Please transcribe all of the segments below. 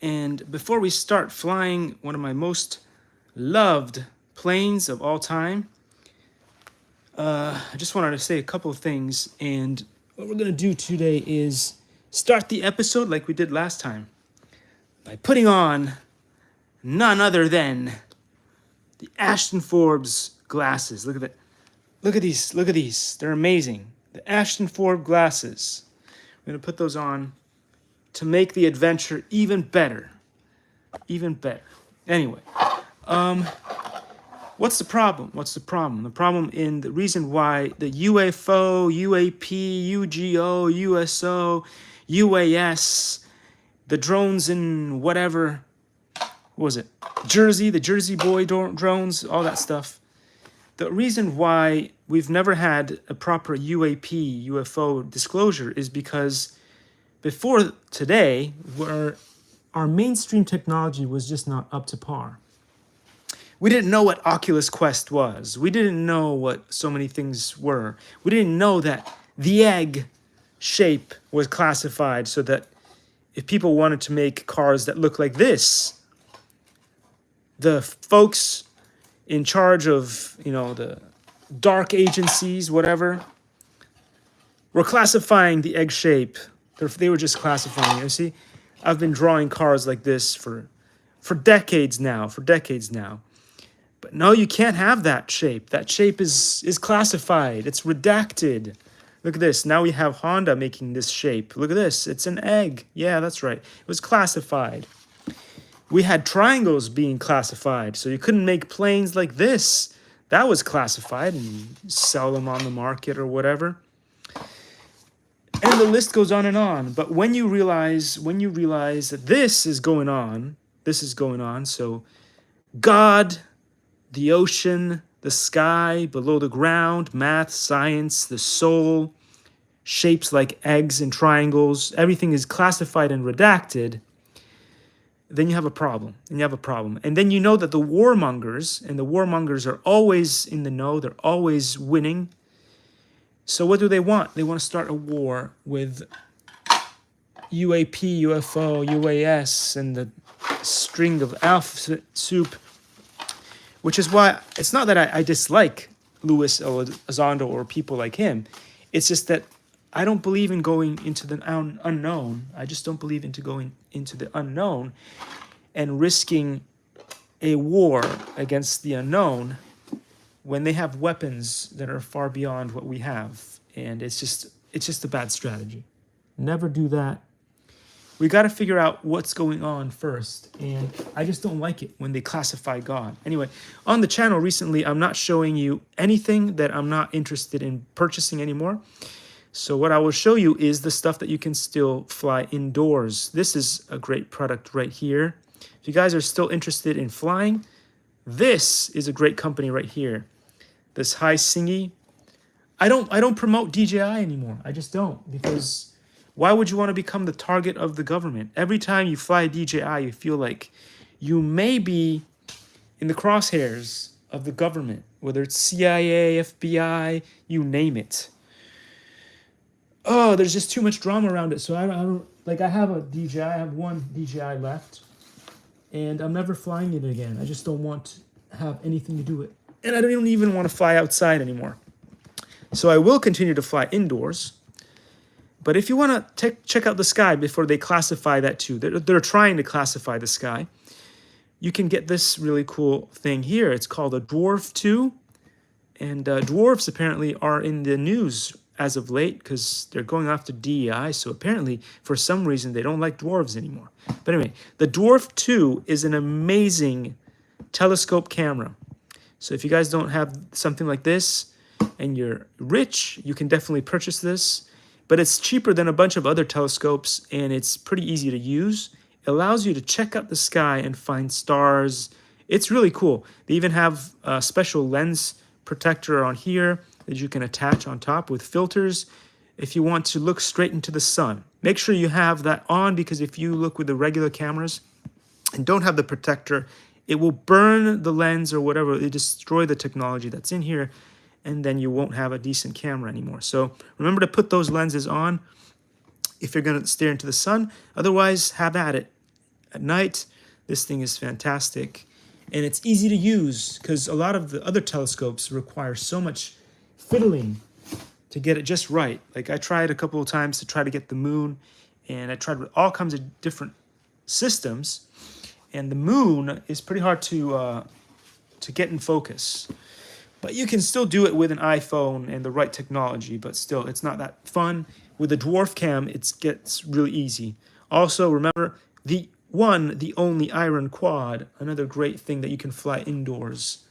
And before we start flying one of my most loved planes of all time, I just wanted to say a couple of things. And what we're going to do today is start the episode like we did last time by putting on none other than the Ashton Forbes glasses. Look at that. Look at these. Look at these. They're amazing. The Ashton Forbes glasses. We're going to put those on to make the adventure even better. Even better. Anyway, what's the problem? What's the problem? The problem in the reason why the UFO, UAP, UGO, USO, UAS, the drones in whatever, what was it? Jersey, the Jersey Boy drones, all that stuff. The reason why we've never had a proper UAP, UFO disclosure is because before today, our mainstream technology was just not up to par. We didn't know what Oculus Quest was. We didn't know what so many things were. We didn't know that the egg shape was classified so that if people wanted to make cars that look like this, the folks in charge of, the dark agencies, whatever, were classifying the egg shape. They were just classifying it. You see, I've been drawing cars like this for decades now, But no, you can't have that shape. That shape is classified. It's redacted. Look at this. Now we have Honda making this shape. Look at this. It's an egg. Yeah, that's right. It was classified. We had triangles being classified, so you couldn't make planes like this. That was classified and sell them on the market or whatever. And the list goes on and on. But when you realize that this is going on, so God, the ocean, the sky, below the ground, math, science, the soul, shapes like eggs and triangles, everything is classified and redacted, then you have a problem. And then you know that the warmongers are always in the know, they're always winning. So what do they want? They want to start a war with UAP, UFO, UAS, and the string of alphabet soup, which is why it's not that I dislike Louis Elizondo or people like him. It's just that I don't believe in going into the unknown. I just don't believe into going into the unknown and risking a war against the unknown when they have weapons that are far beyond what we have. And it's just a bad strategy. Never do that. We got to figure out what's going on first. And I just don't like it when they classify God. Anyway, on the channel recently, I'm not showing you anything that I'm not interested in purchasing anymore. So what I will show you is the stuff that you can still fly indoors. This is a great product right here. If you guys are still interested in flying, this is a great company right here. This High Singy. I don't promote DJI anymore. I just don't, because why would you want to become the target of the government? Every time you fly DJI, you feel like you may be in the crosshairs of the government, whether it's CIA, FBI, you name it. Oh, there's just too much drama around it. So I have a DJI. I have one DJI left, and I'm never flying it again. I just don't want to have anything to do with it. And I don't even want to fly outside anymore. So I will continue to fly indoors. But if you want to check out the sky before they classify that too, they're trying to classify the sky, you can get this really cool thing here. It's called a Dwarf 2. And dwarves apparently are in the news as of late because they're going after DEI. So apparently, for some reason, they don't like dwarves anymore. But anyway, the Dwarf 2 is an amazing telescope camera. So if you guys don't have something like this and you're rich, you can definitely purchase this. But it's cheaper than a bunch of other telescopes, and it's pretty easy to use. It allows you to check out the sky and find stars. It's really cool. They even have a special lens protector on here that you can attach on top with filters if you want to look straight into the sun. Make sure you have that on, because if you look with the regular cameras and don't have the protector, it will burn the lens or whatever. It destroy the technology that's in here, and then you won't have a decent camera anymore. So remember to put those lenses on if you're going to stare into the sun. Otherwise, have at it. at night, this thing is fantastic. And it's easy to use because a lot of the other telescopes require so much fiddling to get it just right. Like I tried a couple of times to try to get the moon, and I tried with all kinds of different systems, and the moon is pretty hard to get in focus. But you can still do it with an iPhone and the right technology, but still, it's not that fun. With a dwarf cam, it gets really easy. Also, remember, the only iron quad, another great thing that you can fly indoors.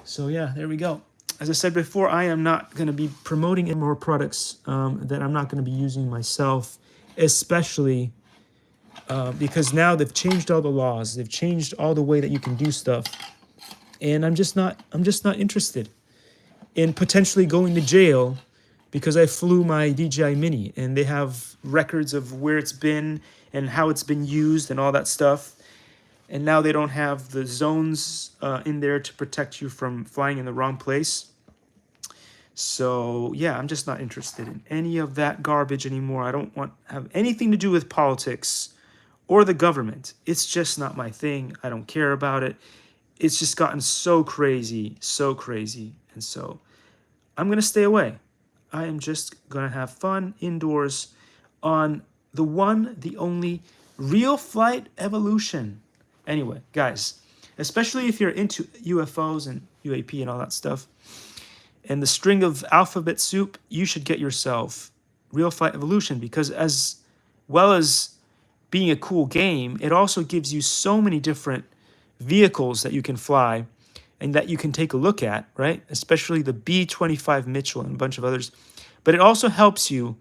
So yeah, there we go. As I said before, I am not going to be promoting any more products that I'm not going to be using myself, especially because now they've changed all the laws. They've changed all the way that you can do stuff. And I'm just not interested in potentially going to jail because I flew my DJI Mini and they have records of where it's been and how it's been used and all that stuff. And now they don't have the zones in there to protect you from flying in the wrong place. So yeah, I'm just not interested in any of that garbage anymore. I don't want to have anything to do with politics or the government. It's just not my thing. I don't care about it. It's just gotten so crazy. And so I'm going to stay away. I am just going to have fun indoors on the only real flight Evolution. Anyway, guys, especially if you're into UFOs and UAP and all that stuff, and the string of alphabet soup, you should get yourself Real Flight Evolution, because as well as being a cool game, it also gives you so many different vehicles that you can fly and that you can take a look at, right? Especially the B-25 Mitchell and a bunch of others. But it also helps you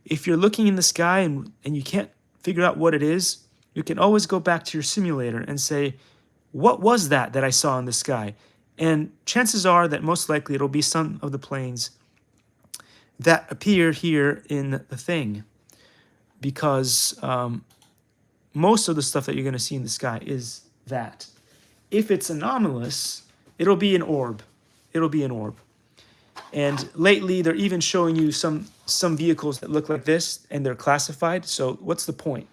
if you're looking in the sky and you can't figure out what it is. You can always go back to your simulator and say, what was that I saw in the sky? And chances are that most likely it'll be some of the planes that appear here in the thing, because most of the stuff that you're going to see in the sky is that. If it's anomalous, it'll be an orb. And lately, they're even showing you some vehicles that look like this, and they're classified. So what's the point?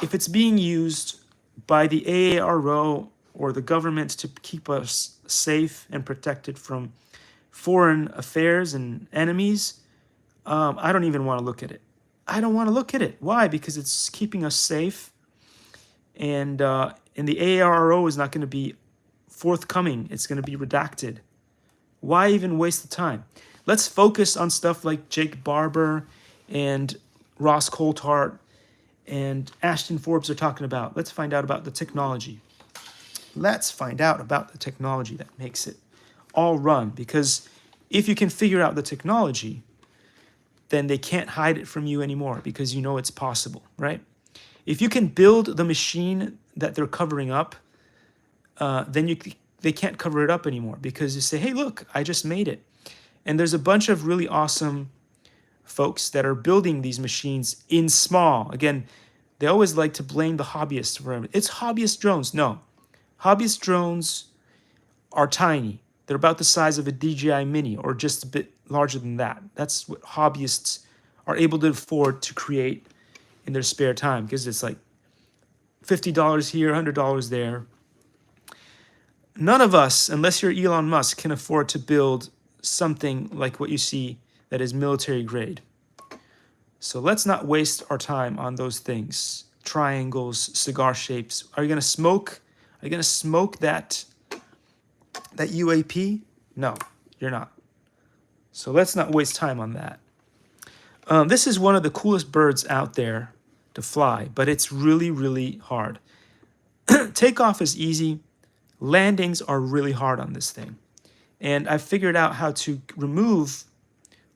If it's being used by the AARO or the government to keep us safe and protected from foreign affairs and enemies, I don't even want to look at it. I don't want to look at it. Why? Because it's keeping us safe, and the AARO is not going to be forthcoming. It's going to be redacted. Why even waste the time? Let's focus on stuff like Jake Barber and Ross Coulthart and Ashton Forbes are talking about. Let's find out about the technology. Let's find out about the technology that makes it all run. Because if you can figure out the technology, then they can't hide it from you anymore, because you know it's possible, right? If you can build the machine that they're covering up, then they can't cover it up anymore, because you say, hey, look, I just made it. And there's a bunch of really awesome folks that are building these machines in small. Again, they always like to blame the hobbyists for everything. It's hobbyist drones. No. Hobbyist drones are tiny. They're about the size of a DJI Mini or just a bit larger than that. That's what hobbyists are able to afford to create in their spare time, because it's like $50 here, $100 there. None of us, unless you're Elon Musk, can afford to build something like what you see that is military grade. So let's not waste our time on those things. Triangles, cigar shapes. Are you going to smoke? Are you going to smoke that UAP? No, you're not. So let's not waste time on that. This is one of the coolest birds out there to fly, but it's really, really hard. Takeoff is easy. Landings are really hard on this thing. And I figured out how to remove,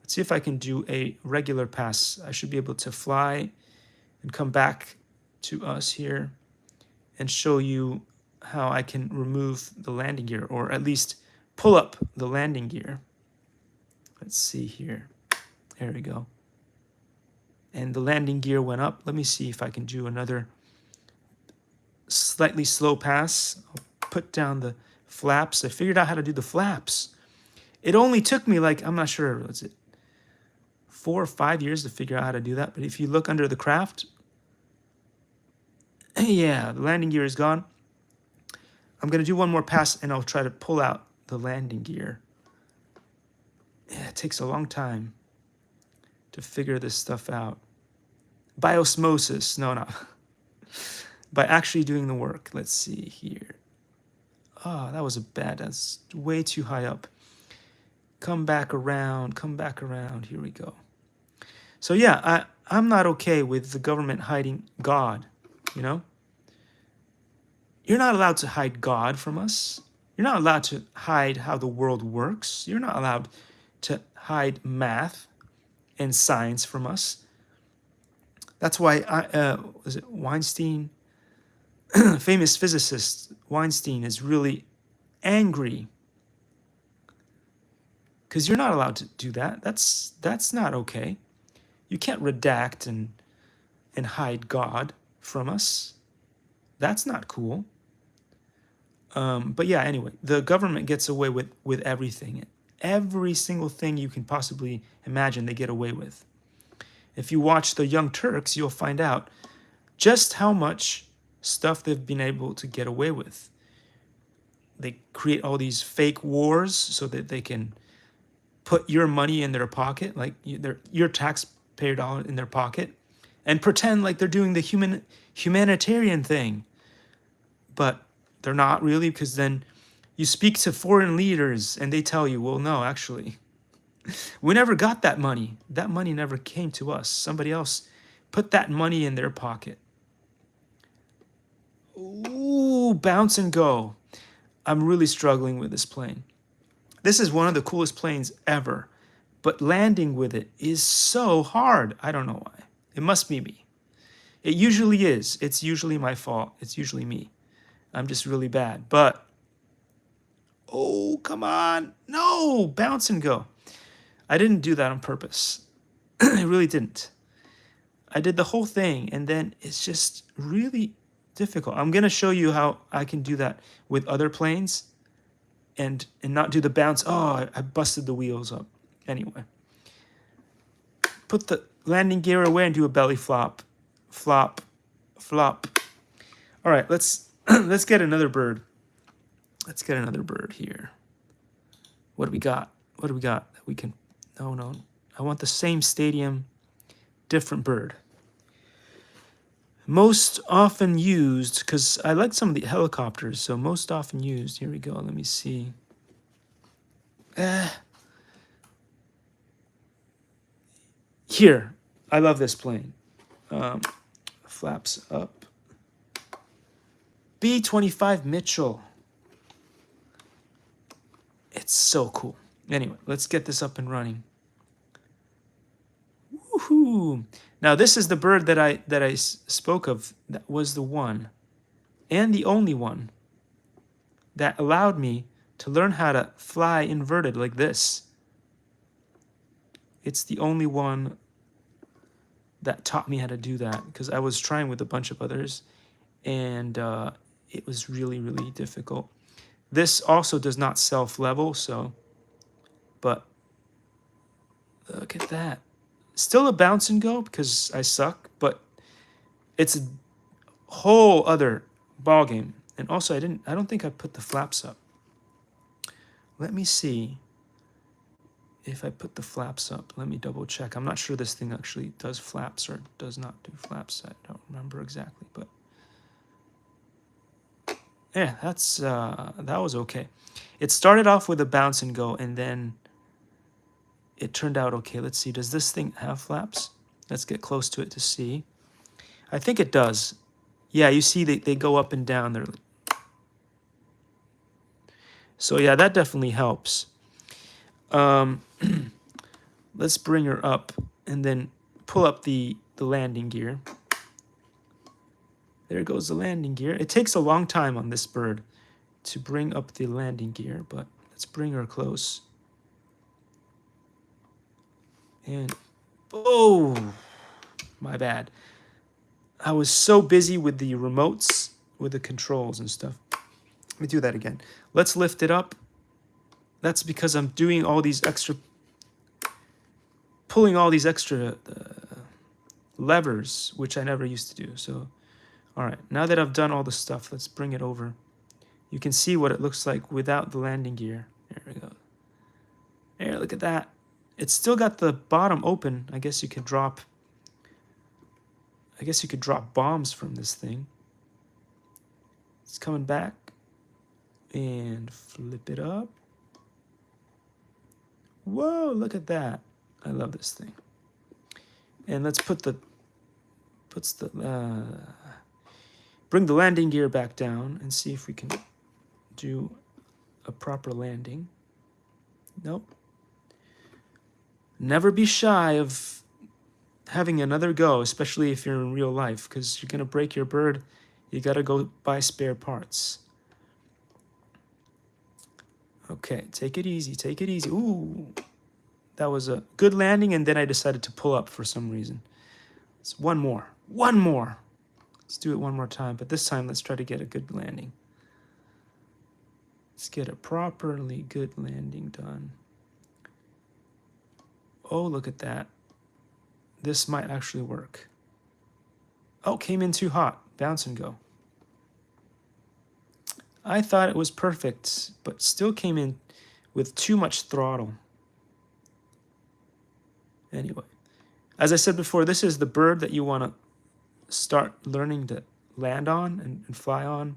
let's see if I can do a regular pass. I should be able to fly and come back to us here and show you how I can remove the landing gear, or at least pull up the landing gear. Let's see here. There we go. And the landing gear went up. Let me see if I can do another slightly slow pass. I'll put down the flaps. I figured out how to do the flaps. It only took me like, I'm not sure, was it 4 or 5 years to figure out how to do that? But if you look under the craft, Yeah, the landing gear is gone. I'm going to do one more pass, and I'll try to pull out the landing gear. Yeah, it takes a long time to figure this stuff out. By osmosis. No, no. By actually doing the work. Let's see here. Oh, that was a bad. That's way too high up. Come back around. Come back around. Here we go. So yeah, I'm not okay with the government hiding God, you know? You're not allowed to hide God from us. You're not allowed to hide how the world works. You're not allowed to hide math and science from us. That's why was it Weinstein, famous physicist Weinstein, is really angry because you're not allowed to do that. That's not okay. You can't redact and hide God from us. That's not cool. But yeah, anyway, the government gets away with everything. Every single thing you can possibly imagine they get away with. If you watch the Young Turks, you'll find out just how much stuff they've been able to get away with. They create all these fake wars so that they can put your money in their pocket, like your taxpayer dollar in their pocket, and pretend like they're doing the humanitarian thing. But they're not really, because then you speak to foreign leaders and they tell you, well, no, actually, we never got that money. That money never came to us. Somebody else put that money in their pocket. Ooh, bounce and go. I'm really struggling with this plane. This is one of the coolest planes ever, but landing with it is so hard. I don't know why. It must be me. It usually is. It's usually my fault. It's usually me. I'm just really bad. But, oh, come on. No, bounce and go. I didn't do that on purpose. I really didn't. I did the whole thing, and then it's just really difficult. I'm going to show you how I can do that with other planes and not do the bounce. Oh, I busted the wheels up. Anyway. Put the landing gear away and do a belly flop. Flop. Flop. All right, let's get another bird. Let's get another bird here. What do we got? What do we got that we can... No. I want the same stadium, different bird. Most often used, because I like some of the helicopters, so most often used. Here we go. Let me see. Here. I love this plane. Flaps up. B-25 Mitchell. It's so cool. Anyway, let's get this up and running. Woohoo! Now this is the bird that I spoke of. That was the one, and the only one, that allowed me to learn how to fly inverted like this. It's the only one that taught me how to do that, because I was trying with a bunch of others, and it was really, really difficult. This also does not self-level, so, but look at that. Still a bounce and go because I suck, but it's a whole other ball game. And also I don't think I put the flaps up. Let me see if I put the flaps up. Let me double check. I'm not sure this thing actually does flaps or does not do flaps. I don't remember exactly, but yeah, that was okay. It started off with a bounce and go, and then it turned out okay. Let's see. Does this thing have flaps? Let's get close to it to see. I think it does. Yeah, you see they go up and down. They're... So yeah, that definitely helps. Let's bring her up and then pull up the landing gear. There goes the landing gear. It takes a long time on this bird to bring up the landing gear, but let's bring her close. And, oh, my bad. I was so busy with the remotes, with the controls and stuff. Let me do that again. Let's lift it up. That's because I'm doing all these extra, pulling all these extra levers, which I never used to do. So All right, now that I've done all the stuff, let's bring it over. You can see what it looks like without the landing gear. There we go. There, look at that. It's still got the bottom open. I guess you could drop bombs from this thing. It's coming back. And flip it up. Whoa, look at that. I love this thing. And let's bring the landing gear back down and see if we can do a proper landing. Nope. Never be shy of having another go, especially if you're in real life, because you're going to break your bird. You got to go buy spare parts. Okay, take it easy, take it easy. Ooh, that was a good landing, and then I decided to pull up for some reason. It's one more. Let's do it one more time, but this time let's try to get a good landing. Let's get a properly good landing done. Oh, look at that. This might actually work. Oh, came in too hot. Bounce and go. I thought it was perfect, but still came in with too much throttle. Anyway, as I said before, this is the bird that you want to start learning to land on and fly on,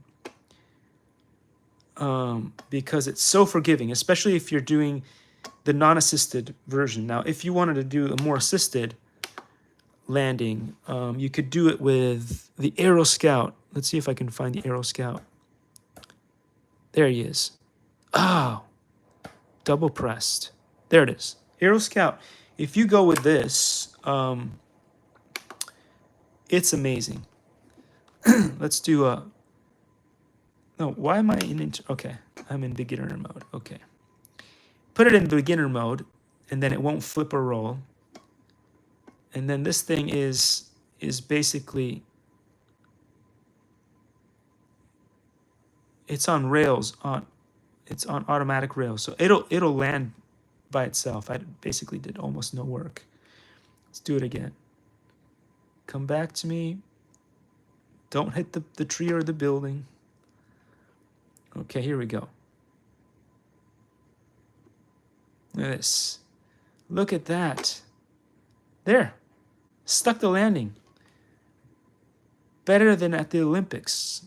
because it's so forgiving, especially if you're doing the non-assisted version. Now, if you wanted to do a more assisted landing, you could do it with the Aero Scout. Let's see if I can find the Aero Scout. There he is. Oh, double pressed. There it is. Aero Scout. If you go with this, it's amazing. Let's do a... No, why am I in... Okay, I'm in beginner mode. Okay. Put it in beginner mode, and then it won't flip or roll. And then this thing is basically... It's on rails. It's on automatic rails. So it'll land by itself. I basically did almost no work. Let's do it again. Come back to me. Don't hit the tree or the building. Okay, here we go. Look at this. Look at that. There. Stuck the landing. Better than at the Olympics.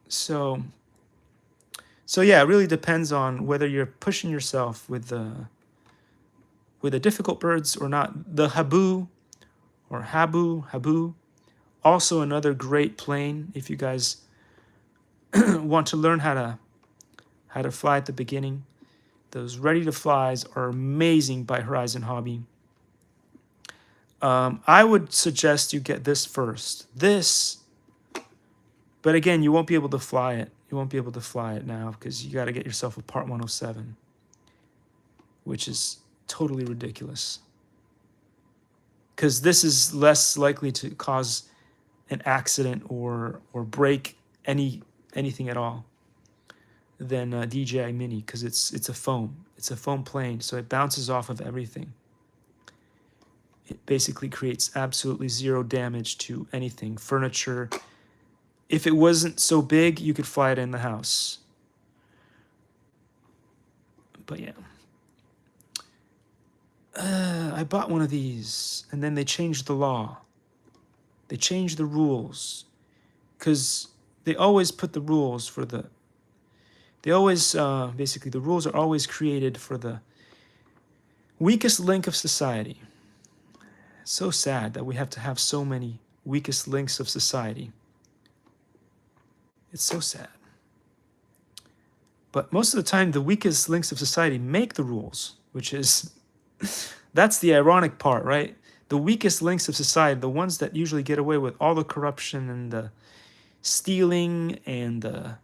So yeah, it really depends on whether you're pushing yourself with the difficult birds or not. The Habu or Habu, also another great plane if you guys want to learn how to fly at the beginning. Those ready to flies are amazing by Horizon Hobby. I would suggest you get this first. But again, you won't be able to fly it. You won't be able to fly it now because you got to get yourself a Part 107, which is totally ridiculous. Because this is less likely to cause an accident or break anything at all than DJI Mini, because it's a foam. It's a foam plane, so it bounces off of everything. It basically creates absolutely zero damage to anything, furniture. If it wasn't so big, you could fly it in the house. But yeah. I bought one of these, and then they changed the law. They changed the rules. Because they always put the rules for the... They always, basically, the rules are always created for the weakest link of society. It's so sad that we have to have so many weakest links of society. It's so sad. But most of the time, the weakest links of society make the rules, which is... That's the ironic part, right? The weakest links of society, the ones that usually get away with all the corruption and the stealing and the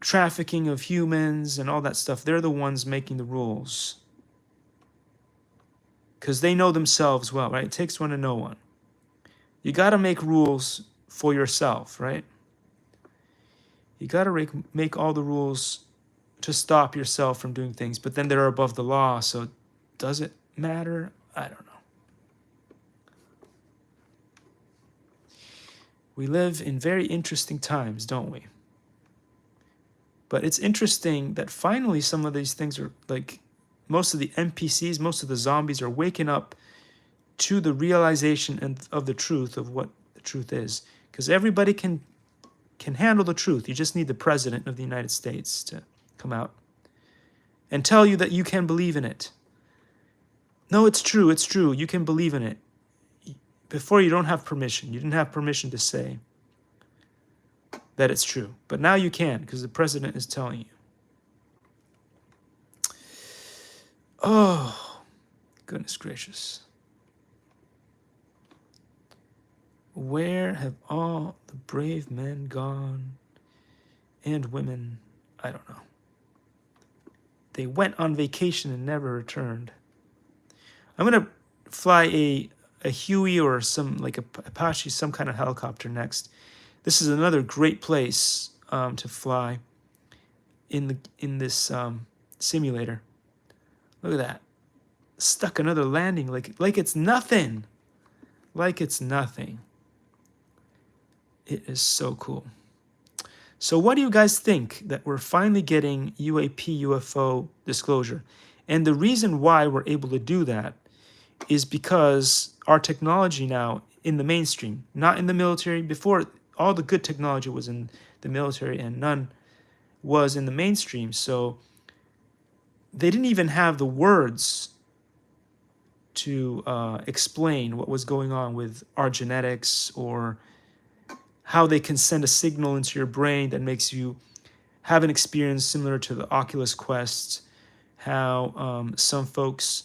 trafficking of humans and all that stuff, they're the ones making the rules. Because they know themselves well, right? It takes one to know one. You got to make rules for yourself, right? You got to make all the rules to stop yourself from doing things, but then they're above the law, so does it matter? I don't know. We live in very interesting times, don't we? But it's interesting that finally some of these things are like, most of the NPCs, most of the zombies are waking up to the realization of the truth of what the truth is. Because everybody can handle the truth. You just need the president of the United States to come out and tell you that you can believe in it. No, it's true. It's true. You can believe in it. Before, you don't have permission. You didn't have permission to say that it's true. But now you can, because the president is telling you. Oh, goodness gracious. Where have all the brave men gone? And women? I don't know. They went on vacation and never returned. I'm going to fly a Huey or some, like a Apache, some kind of helicopter next. This is another great place to fly in this simulator. Look at that. Stuck another landing like it's nothing. Like it's nothing. It is so cool. So what do you guys think that we're finally getting UAP, UFO disclosure? And the reason why we're able to do that is because our technology now in the mainstream, not in the military. Before, all the good technology was in the military and none was in the mainstream. So they didn't even have the words to explain what was going on with our genetics, or how they can send a signal into your brain that makes you have an experience similar to the Oculus Quest, how some folks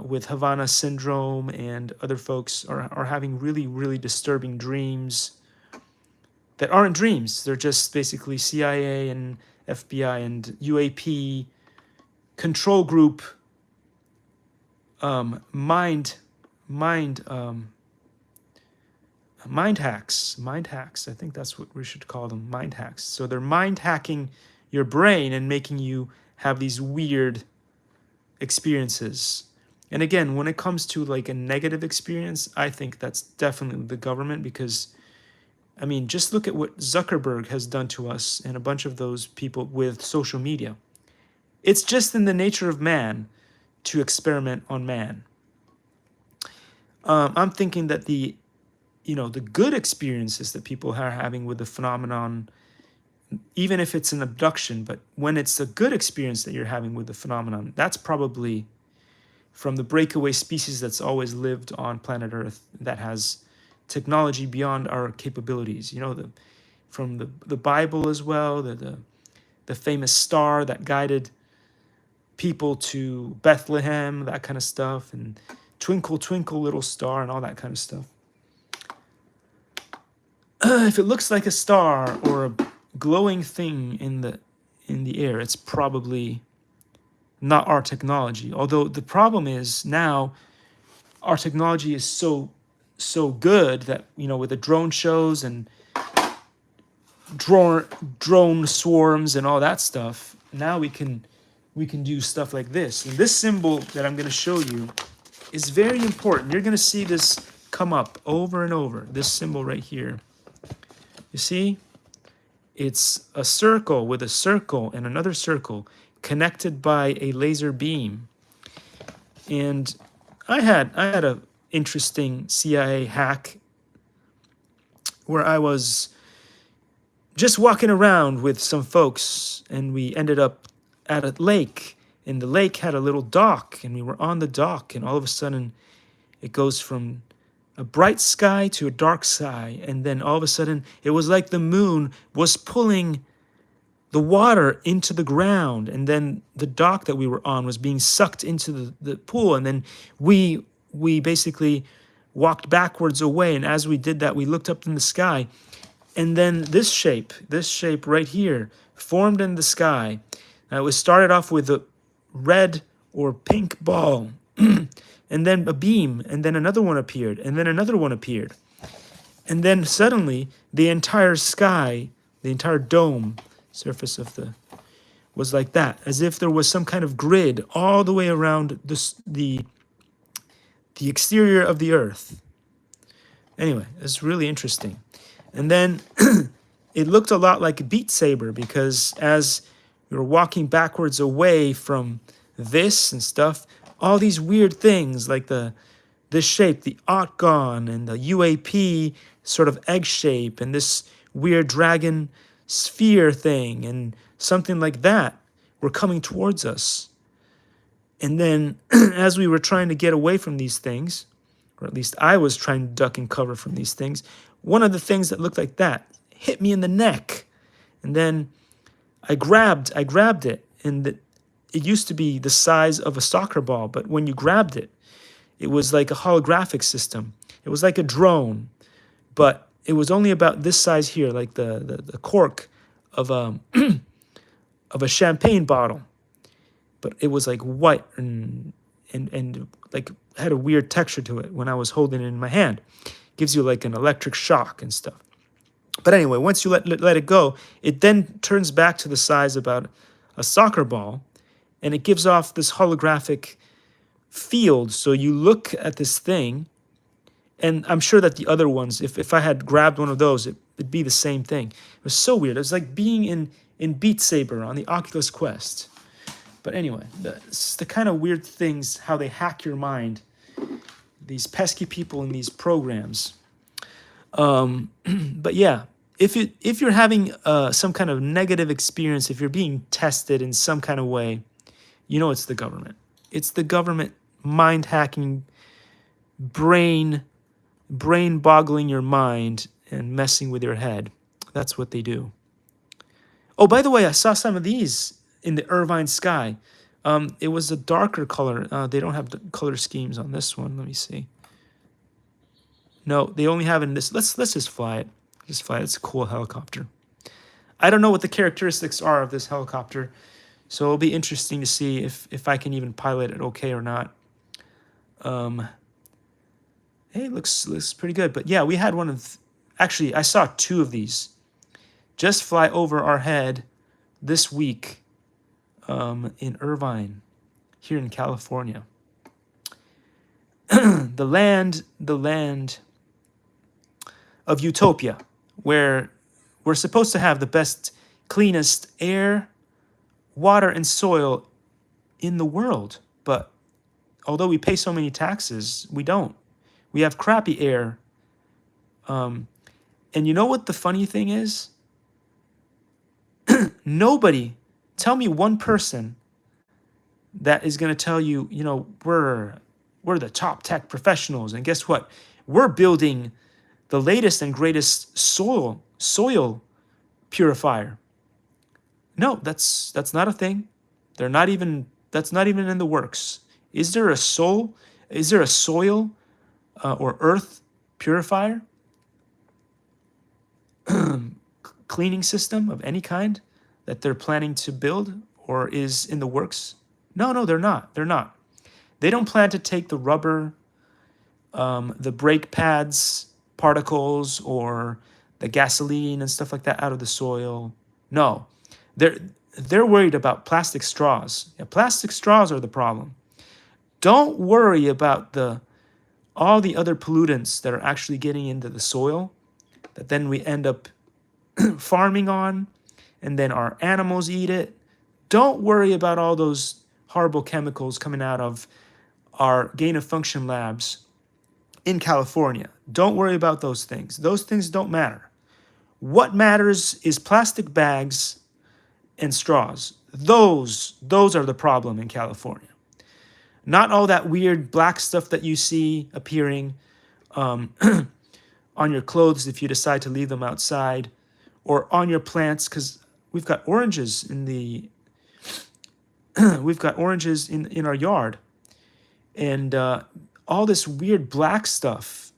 with Havana syndrome and other folks are having really, really disturbing dreams that aren't dreams. They're just basically CIA and FBI and UAP control group mind hacks. I think that's what we should call them, mind hacks. So they're mind hacking your brain and making you have these weird experiences. And again, when it comes to like a negative experience, I think that's definitely the government, because I mean, just look at what Zuckerberg has done to us and a bunch of those people with social media. It's just in the nature of man to experiment on man. I'm thinking that the good experiences that people are having with the phenomenon, even if it's an abduction, but when it's a good experience that you're having with the phenomenon, that's probably from the breakaway species that's always lived on planet Earth, that has technology beyond our capabilities. From the Bible as well, the famous star that guided people to Bethlehem, that kind of stuff, and Twinkle, Twinkle, Little Star, and all that kind of stuff. If it looks like a star or a glowing thing in the air, it's probably not our technology. Although the problem is now our technology is so good that with the drone shows and drone swarms and all that stuff, now we can do stuff like this. And this symbol that I'm going to show you is very important. You're going to see this come up over and over. This symbol right here. You see? It's a circle with a circle and another circle connected by a laser beam. And I had a interesting CIA hack where I was just walking around with some folks, and we ended up at a lake, and the lake had a little dock, and we were on the dock, and all of a sudden it goes from a bright sky to a dark sky, and then all of a sudden it was like the moon was pulling the water into the ground, and then the dock that we were on was being sucked into the pool, and then we basically walked backwards away, and as we did that, we looked up in the sky, and then this shape right here formed in the sky. Now, it was started off with a red or pink ball, and then a beam, and then another one appeared, and then another one appeared. And then suddenly, the entire sky, the entire dome surface was like that, as if there was some kind of grid all the way around the exterior of the Earth. Anyway, it's really interesting. And then it looked a lot like a Beat Saber, because as we were walking backwards away from this and stuff, all these weird things like this shape, the octagon, and the UAP sort of egg shape, and this weird dragon sphere thing, and something like that were coming towards us. And then as we were trying to get away from these things, or at least I was trying to duck and cover from these things, one of the things that looked like that hit me in the neck. And then I grabbed it, and it used to be the size of a soccer ball, but when you grabbed it, it was like a holographic system. It was like a drone, but it was only about this size here, like the cork of a of a champagne bottle. But it was like white and like had a weird texture to it when I was holding it in my hand. Gives you like an electric shock and stuff. But anyway, once you let it go, it then turns back to the size about a soccer ball, and it gives off this holographic field. So you look at this thing, and I'm sure that the other ones, if I had grabbed one of those, it'd be the same thing. It was so weird. It was like being in Beat Saber on the Oculus Quest. But anyway, it's the kind of weird things, how they hack your mind. These pesky people in these programs. But yeah, if you're having some kind of negative experience, if you're being tested in some kind of way, you know it's the government. It's the government mind hacking, brain boggling your mind and messing with your head. That's what they do. Oh, by the way, I saw some of these in the Irvine sky. It was a darker color. They don't have the color schemes on this one. Let me see. No, they only have it in this. Let's just fly it. Just fly it. It's a cool helicopter. I don't know what the characteristics are of this helicopter, so it'll be interesting to see if I can even pilot it okay or not. Hey, it looks pretty good. But yeah, we had one of. Actually, I saw two of these just fly over our head this week. In Irvine, here in California. the land of utopia, where we're supposed to have the best, cleanest air, water, and soil in the world. But although we pay so many taxes, we don't. We have crappy air. And you know what the funny thing is? Nobody. Tell me one person that is going to tell you, you know, we're the top tech professionals, and guess what? We're building the latest and greatest soil purifier. No, that's not a thing. That's not even in the works. Is there a soil or earth purifier? Cleaning system of any kind that they're planning to build or is in the works? No, they're not. They don't plan to take the rubber, the brake pads, particles, or the gasoline and stuff like that out of the soil. No, they're worried about plastic straws. Yeah, plastic straws are the problem. Don't worry about all the other pollutants that are actually getting into the soil that then we end up farming on, and then our animals eat it. Don't worry about all those horrible chemicals coming out of our gain-of-function labs in California. Don't worry about those things. Those things don't matter. What matters is plastic bags and straws. Those are the problem in California. Not all that weird black stuff that you see appearing on your clothes if you decide to leave them outside, or on your plants, because we've got oranges in our yard, and all this weird black stuff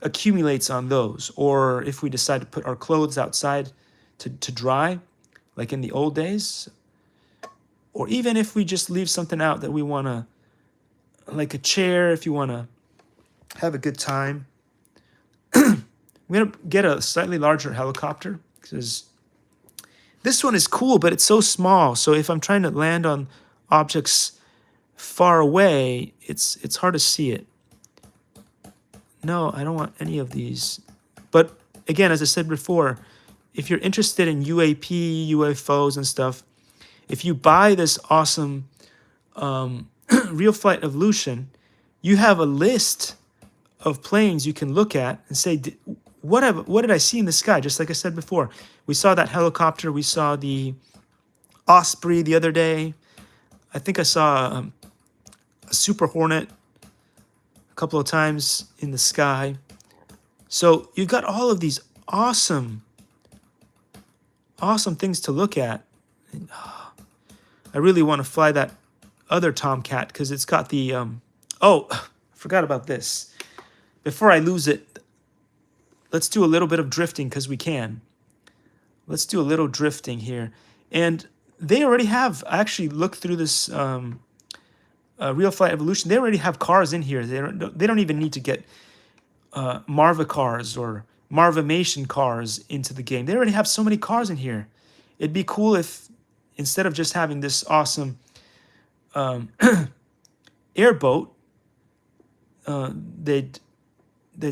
accumulates on those. Or if we decide to put our clothes outside to dry, like in the old days, or even if we just leave something out that we want to, like a chair, if you want to have a good time. I'm going to get a slightly larger helicopter because this one is cool, but it's so small. So if I'm trying to land on objects far away, it's hard to see it. No, I don't want any of these. But again, as I said before, if you're interested in UAP, UFOs and stuff, if you buy this awesome Real Flight Evolution, you have a list of planes you can look at and say, what did I see in the sky? Just like I said before, we saw that helicopter. We saw the Osprey the other day. I think I saw a Super Hornet a couple of times in the sky. So you've got all of these awesome things to look at. And, I really want to fly that other Tomcat because it's got the oh, I forgot about this. Before I lose it, let's do a little bit of drifting because we can. Let's do a little drifting here. And they already have, I actually looked through this Real Flight Evolution. They already have cars in here. They don't even need to get Marva cars or Marvimation cars into the game. They already have so many cars in here. It'd be cool if instead of just having this awesome airboat, they'd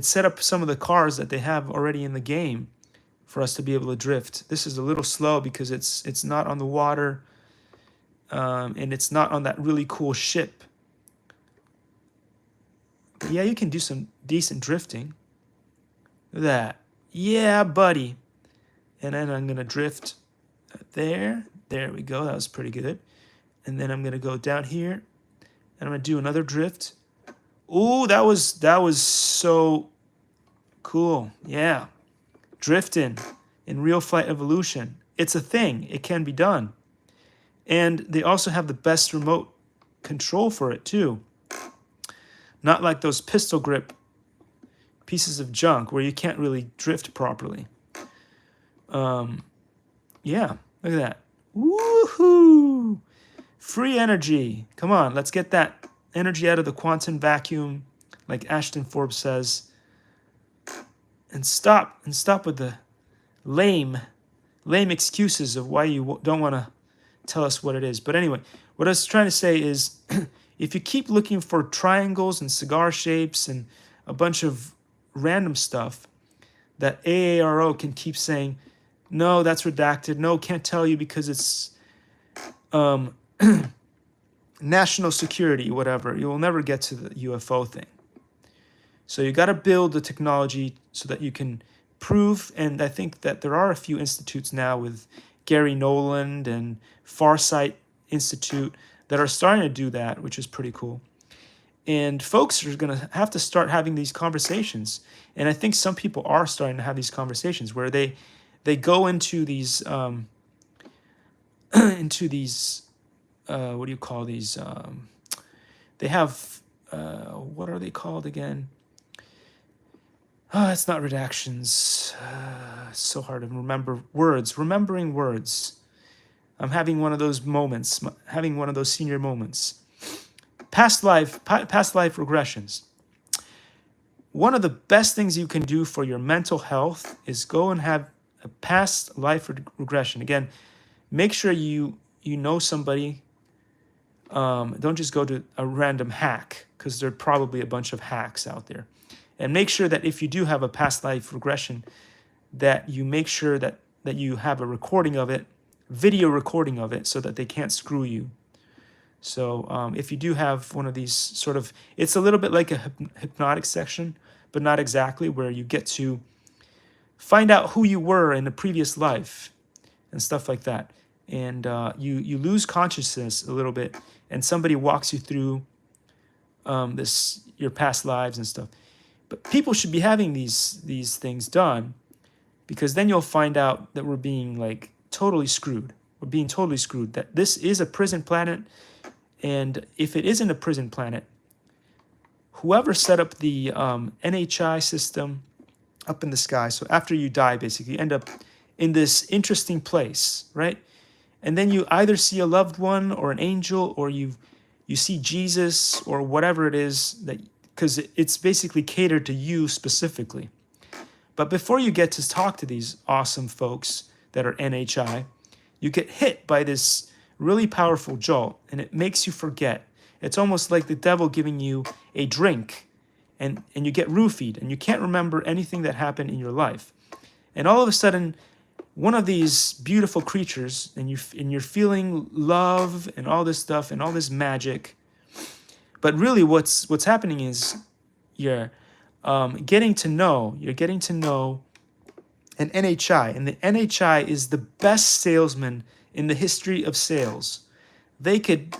set up some of the cars that they have already in the game for us to be able to drift. This is a little slow because it's not on the water, and it's not on that really cool ship. But yeah, you can do some decent drifting. Look at that. Yeah, buddy. And then I'm going to drift there. There we go. That was pretty good. And then I'm going to go down here. And I'm going to do another drift. Ooh, that was so cool. Yeah. Drifting in Real Flight Evolution. It's a thing. It can be done. And they also have the best remote control for it too. Not like those pistol grip pieces of junk where you can't really drift properly. Yeah, look at that. Woohoo! Free energy. Come on, let's get that energy out of the quantum vacuum, like Ashton Forbes says. And stop with the lame excuses of why you don't want to tell us what it is. But anyway, what I was trying to say is if you keep looking for triangles and cigar shapes and a bunch of random stuff that AARO can keep saying, no, that's redacted. No, can't tell you because it's national security, whatever. You will never get to the UFO thing. So you got to build the technology so that you can prove, and I think that there are a few institutes now with Gary Noland and Farsight Institute that are starting to do that, which is pretty cool. And folks are going to have to start having these conversations. And I think some people are starting to have these conversations where they go into these what do you call these? They have what are they called again? Oh, it's not redactions. It's so hard to remember words. Remembering words. I'm having one of those moments. Having one of those senior moments. Past life regressions. One of the best things you can do for your mental health is go and have a past life regression. Again, make sure you know somebody. Don't just go to a random hack because there are probably a bunch of hacks out there. And make sure that if you do have a past life regression, that you make sure that you have a recording of it, video recording of it, so that they can't screw you. So if you do have one of these sort of, it's a little bit like a hypnotic section, but not exactly, where you get to find out who you were in a previous life and stuff like that. And you lose consciousness a little bit, and somebody walks you through your past lives and stuff. But people should be having these things done, because then you'll find out that we're being like totally screwed. We're being totally screwed. That this is a prison planet, and if it isn't a prison planet, whoever set up the NHI system up in the sky, so after you die, basically, you end up in this interesting place, right? And then you either see a loved one or an angel, or you see Jesus or whatever it is, that because it's basically catered to you specifically. But before you get to talk to these awesome folks that are NHI, you get hit by this really powerful jolt, and it makes you forget. It's almost like the devil giving you a drink, and you get roofied and you can't remember anything that happened in your life. And all of a sudden, one of these beautiful creatures, and you're feeling love and all this stuff and all this magic. But really what's happening is you're getting to know an NHI, and the NHI is the best salesman in the history of sales. They could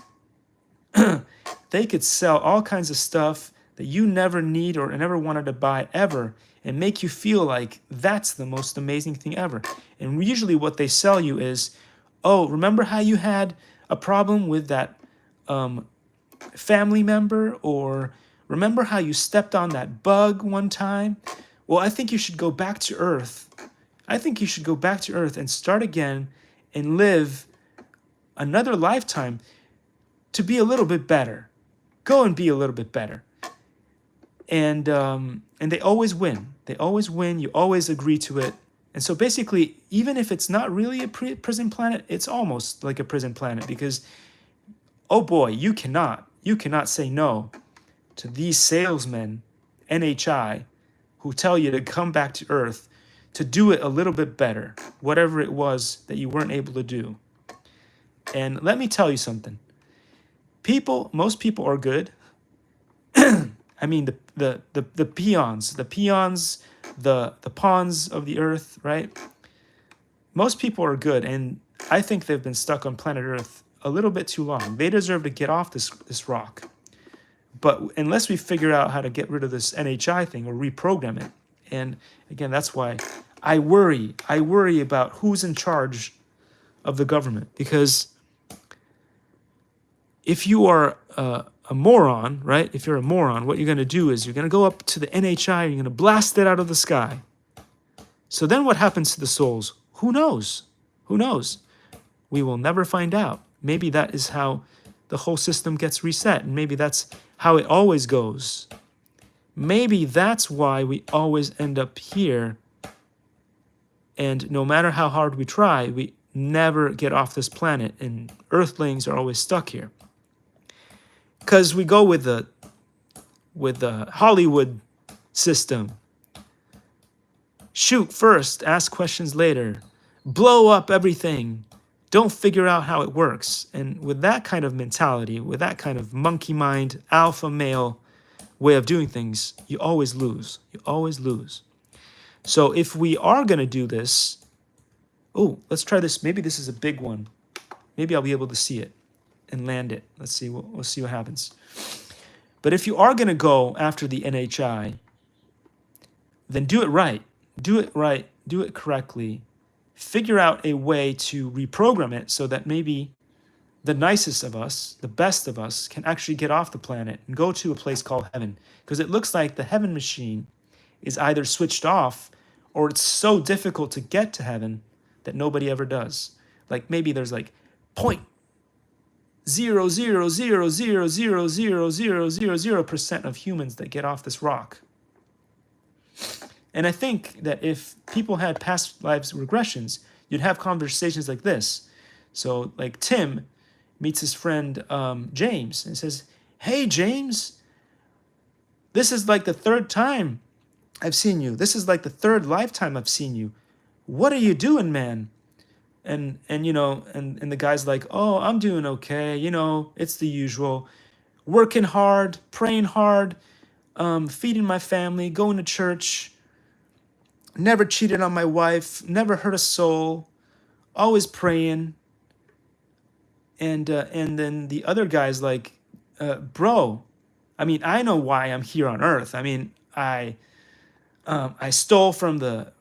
they could sell all kinds of stuff that you never need or never wanted to buy ever, and make you feel like that's the most amazing thing ever. And usually what they sell you is, oh, remember how you had a problem with that family member? Or remember how you stepped on that bug one time? Well, I think you should go back to Earth. I think you should go back to Earth and start again and live another lifetime to be a little bit better. Go and be a little bit better. And they always win. They always win. You always agree to it. And so basically, even if it's not really a prison planet, it's almost like a prison planet, because, oh boy, you cannot say no to these salesmen, NHI, who tell you to come back to Earth to do it a little bit better, whatever it was that you weren't able to do. And let me tell you something. Most people are good. I mean, the peons, the pawns of the Earth, right? Most people are good, and I think they've been stuck on planet Earth a little bit too long. They deserve to get off this rock. But unless we figure out how to get rid of this NHI thing or reprogram it, and again, that's why I worry about who's in charge of the government. Because if you are a moron, right? If you're a moron, what you're going to do is you're going to go up to the NHI and you're going to blast it out of the sky. So then what happens to the souls? Who knows? Who knows? We will never find out. Maybe that is how the whole system gets reset, and maybe that's how it always goes. Maybe that's why we always end up here, and no matter how hard we try, we never get off this planet, and Earthlings are always stuck here. Because we go with the Hollywood system. Shoot first, ask questions later. Blow up everything. Don't figure out how it works. And with that kind of mentality, with that kind of monkey mind, alpha male way of doing things, you always lose. You always lose. So if we are going to do this, oh, let's try this. Maybe this is a big one. Maybe I'll be able to see it and land it. Let's see. We'll see what happens. But if you are going to go after the NHI, then do it right. Do it right. Do it correctly. Figure out a way to reprogram it so that maybe the nicest of us, the best of us, can actually get off the planet and go to a place called heaven. Because it looks like the heaven machine is either switched off, or it's so difficult to get to heaven that nobody ever does. Like maybe there's like 0.00000000000% of humans that get off this rock. And I think that if people had past lives regressions, you'd have conversations like this. So like Tim meets his friend James and says, "Hey, James, this is like the third time I've seen you. This is like the third lifetime I've seen you. What are you doing, man?" And you know, and the guy's like, "Oh, I'm doing okay. You know, it's the usual. Working hard, praying hard, feeding my family, going to church. Never cheated on my wife, never hurt a soul, always praying." And then the other guy's like, "Bro, I mean, I know why I'm here on Earth. I mean, I stole from the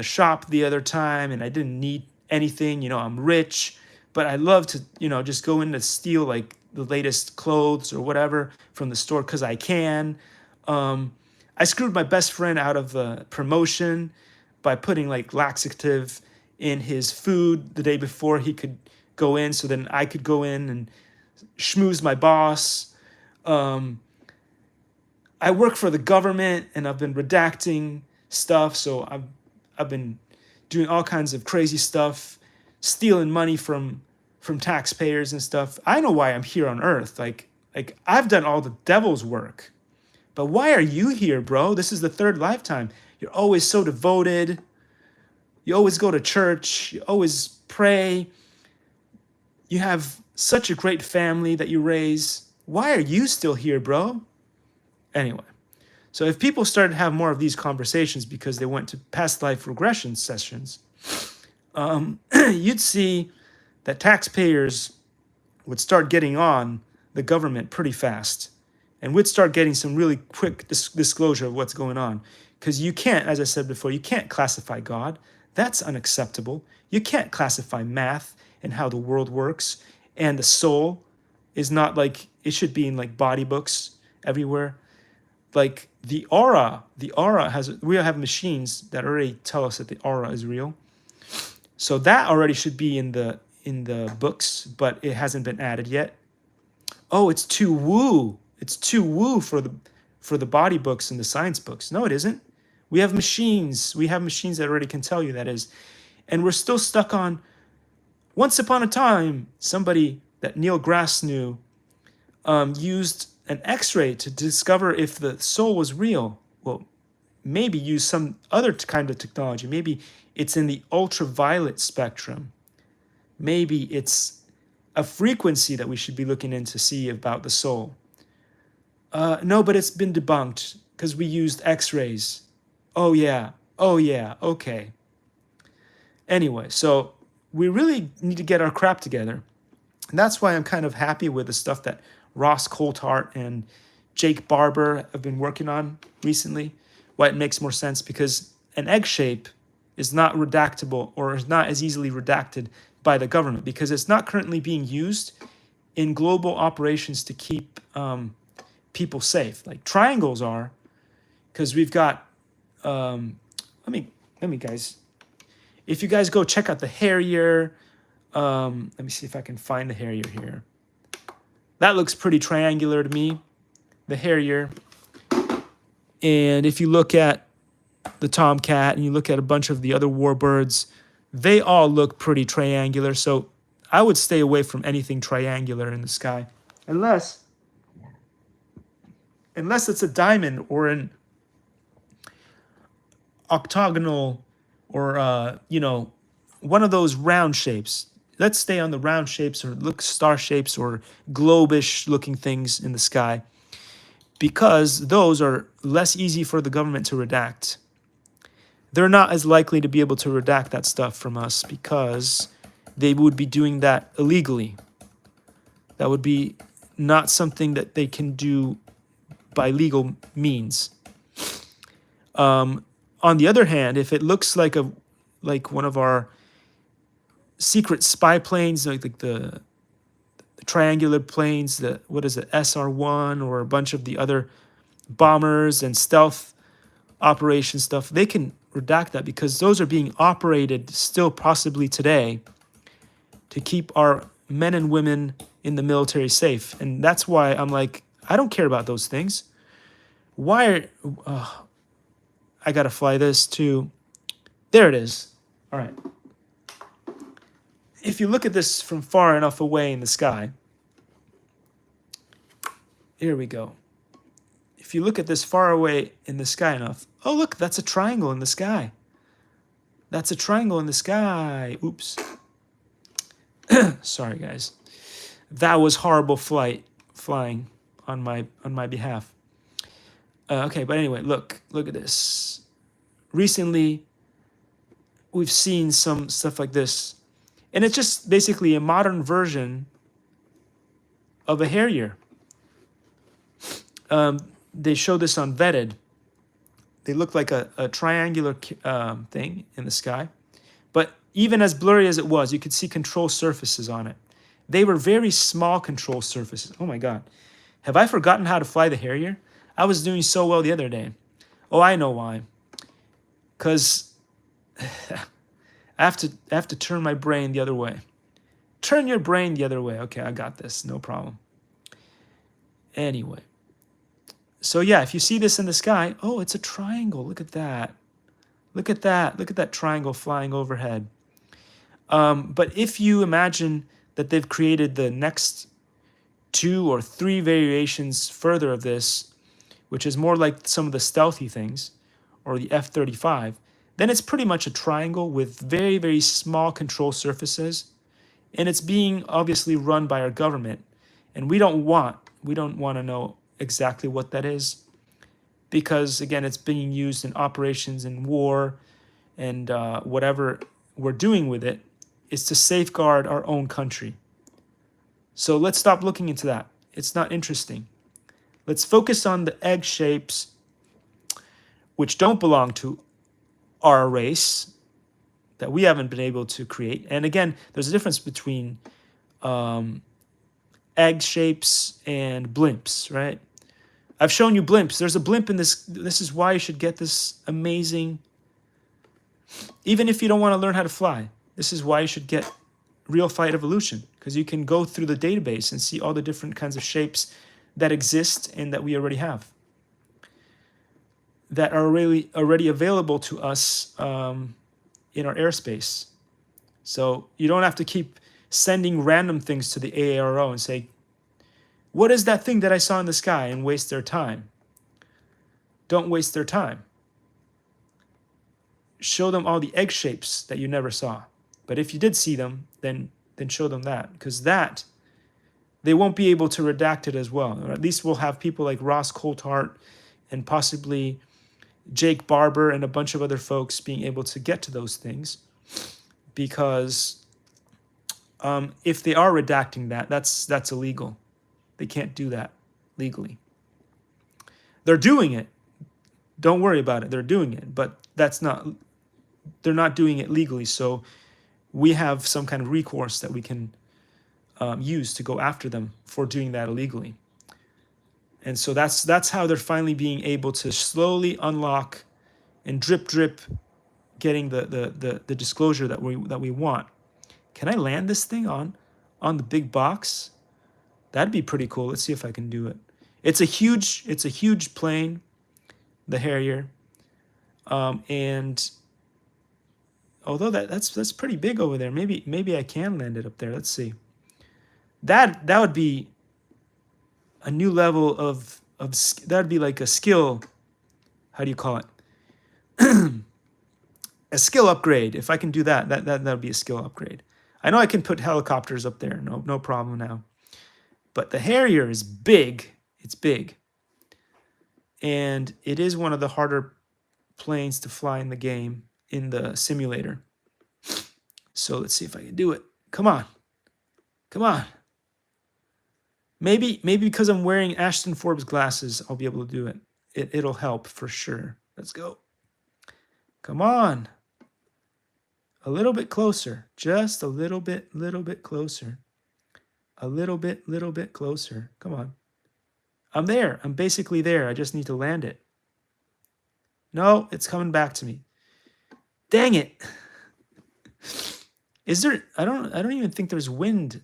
shop the other time, and I didn't need anything. You know, I'm rich, but I love to, you know, just go in to steal like the latest clothes or whatever from the store because I can. I screwed my best friend out of a promotion by putting like laxative in his food the day before he could go in, so then I could go in and schmooze my boss. I work for the government, and I've been redacting stuff, so I've been doing all kinds of crazy stuff, stealing money from taxpayers and stuff. I know why I'm here on Earth. Like I've done all the devil's work. But why are you here, bro? This is the third lifetime. You're always so devoted. You always go to church. You always pray. You have such a great family that you raise. Why are you still here, bro? Anyway, so if people started to have more of these conversations because they went to past life regression sessions, you'd see that taxpayers would start getting on the government pretty fast, and we'd start getting some really quick disclosure of what's going on. Because you can't, as I said before, you can't classify God. That's unacceptable. You can't classify math and how the world works, and the soul is not like, it should be in like body books everywhere. Like the aura has, we have machines that already tell us that the aura is real. So that already should be in the books, but it hasn't been added yet. Oh, it's too woo. It's too woo for the body books and the science books. No, it isn't. We have machines. We have machines that already can tell you that is. And we're still stuck on, once upon a time, somebody that Neil deGrasse knew used an X-ray to discover if the soul was real. Well, maybe use some other kind of technology. Maybe it's in the ultraviolet spectrum. Maybe it's a frequency that we should be looking in to see about the soul. No, but it's been debunked because we used X-rays. Oh yeah, okay. Anyway, so we really need to get our crap together. And that's why I'm kind of happy with the stuff that Ross Coulthart and Jake Barber have been working on recently. Why it makes more sense, because an egg shape is not redactable, or is not as easily redacted by the government, because it's not currently being used in global operations to keep people safe. Like triangles are, because we've got, let me guys, if you guys go check out the Harrier, let me see if I can find the Harrier here. That looks pretty triangular to me, the Harrier. And if you look at the Tomcat and you look at a bunch of the other warbirds, they all look pretty triangular. So I would stay away from anything triangular in the sky, unless it's a diamond or an octagonal, or one of those round shapes. Let's stay on the round shapes, or look star shapes, or globish looking things in the sky, because those are less easy for the government to redact. They're not as likely to be able to redact that stuff from us, because they would be doing that illegally. That would be not something that they can do by legal means. On the other hand, if it looks like one of our secret spy planes, like the triangular planes, what is it, SR-1, or a bunch of the other bombers and stealth operation stuff, they can redact that, because those are being operated still possibly today to keep our men and women in the military safe. And that's why I'm like, I don't care about those things. Why I gotta fly this too. There it is. All right. If you look at this from far enough away in the sky, here we go. If you look at this far away in the sky enough, oh look, that's a triangle in the sky. That's a triangle in the sky. Oops. Sorry guys. That was horrible flying on my behalf. Okay, but anyway, look at this. Recently, we've seen some stuff like this, and it's just basically a modern version of a Harrier. They show this on Vetted. They look like a triangular thing in the sky, but even as blurry as it was, you could see control surfaces on it. They were very small control surfaces. Oh my God. Have I forgotten how to fly the Harrier? I was doing so well the other day. Oh, I know why. Because I have to turn my brain the other way. Turn your brain the other way. Okay, I got this. No problem. Anyway. So yeah, if you see this in the sky, oh, it's a triangle. Look at that. Look at that. Look at that triangle flying overhead. But if you imagine that they've created the next 2 or 3 variations further of this, which is more like some of the stealthy things, or the F-35, then it's pretty much a triangle with very, very small control surfaces. And it's being obviously run by our government. And we don't want to know exactly what that is, because again, it's being used in operations in war, and whatever we're doing with it is to safeguard our own country. So let's stop looking into that. It's not interesting. Let's focus on the egg shapes which don't belong to our race, that we haven't been able to create. And again, there's a difference between egg shapes and blimps, right? I've shown you blimps. There's a blimp in this. This is why you should get this amazing, even if you don't want to learn how to fly, this is why you should get Real Flight Evolution, because you can go through the database and see all the different kinds of shapes that exist and that we already have, that are really already available to us in our airspace. So you don't have to keep sending random things to the AARO and say, what is that thing that I saw in the sky, and waste their time. Don't waste their time. Show them all the egg shapes that you never saw. But if you did see them, then show them that, because that, they won't be able to redact it as well. Or at least we'll have people like Ross Coulthart and possibly Jake Barber and a bunch of other folks being able to get to those things, because if they are redacting that, that's illegal. They can't do that legally. They're doing it. Don't worry about it. They're doing it, but they're not doing it legally. So we have some kind of recourse that we can use to go after them for doing that illegally. And so that's how they're finally being able to slowly unlock and drip getting the disclosure that we want. Can I land this thing on the big box? That'd be pretty cool. Let's see if I can do it. It's a huge plane, the Harrier, and although that's pretty big over there, maybe I can land it up there. Let's see. That would be a new level of that would be like a skill. How do you call it? A skill upgrade. If I can do that would be a skill upgrade. I know I can put helicopters up there. No problem now. But the Harrier is big. It's big. And it is one of the harder planes to fly in the game, in the simulator. So let's see if I can do it. Come on. Come on. Maybe because I'm wearing Ashton Forbes glasses, I'll be able to do it. It'll help for sure. Let's go. Come on. A little bit closer. Just a little bit closer. A little bit closer. Come on. I'm there. I'm basically there. I just need to land it. No, it's coming back to me. Dang it. Is there, I don't even think there's wind.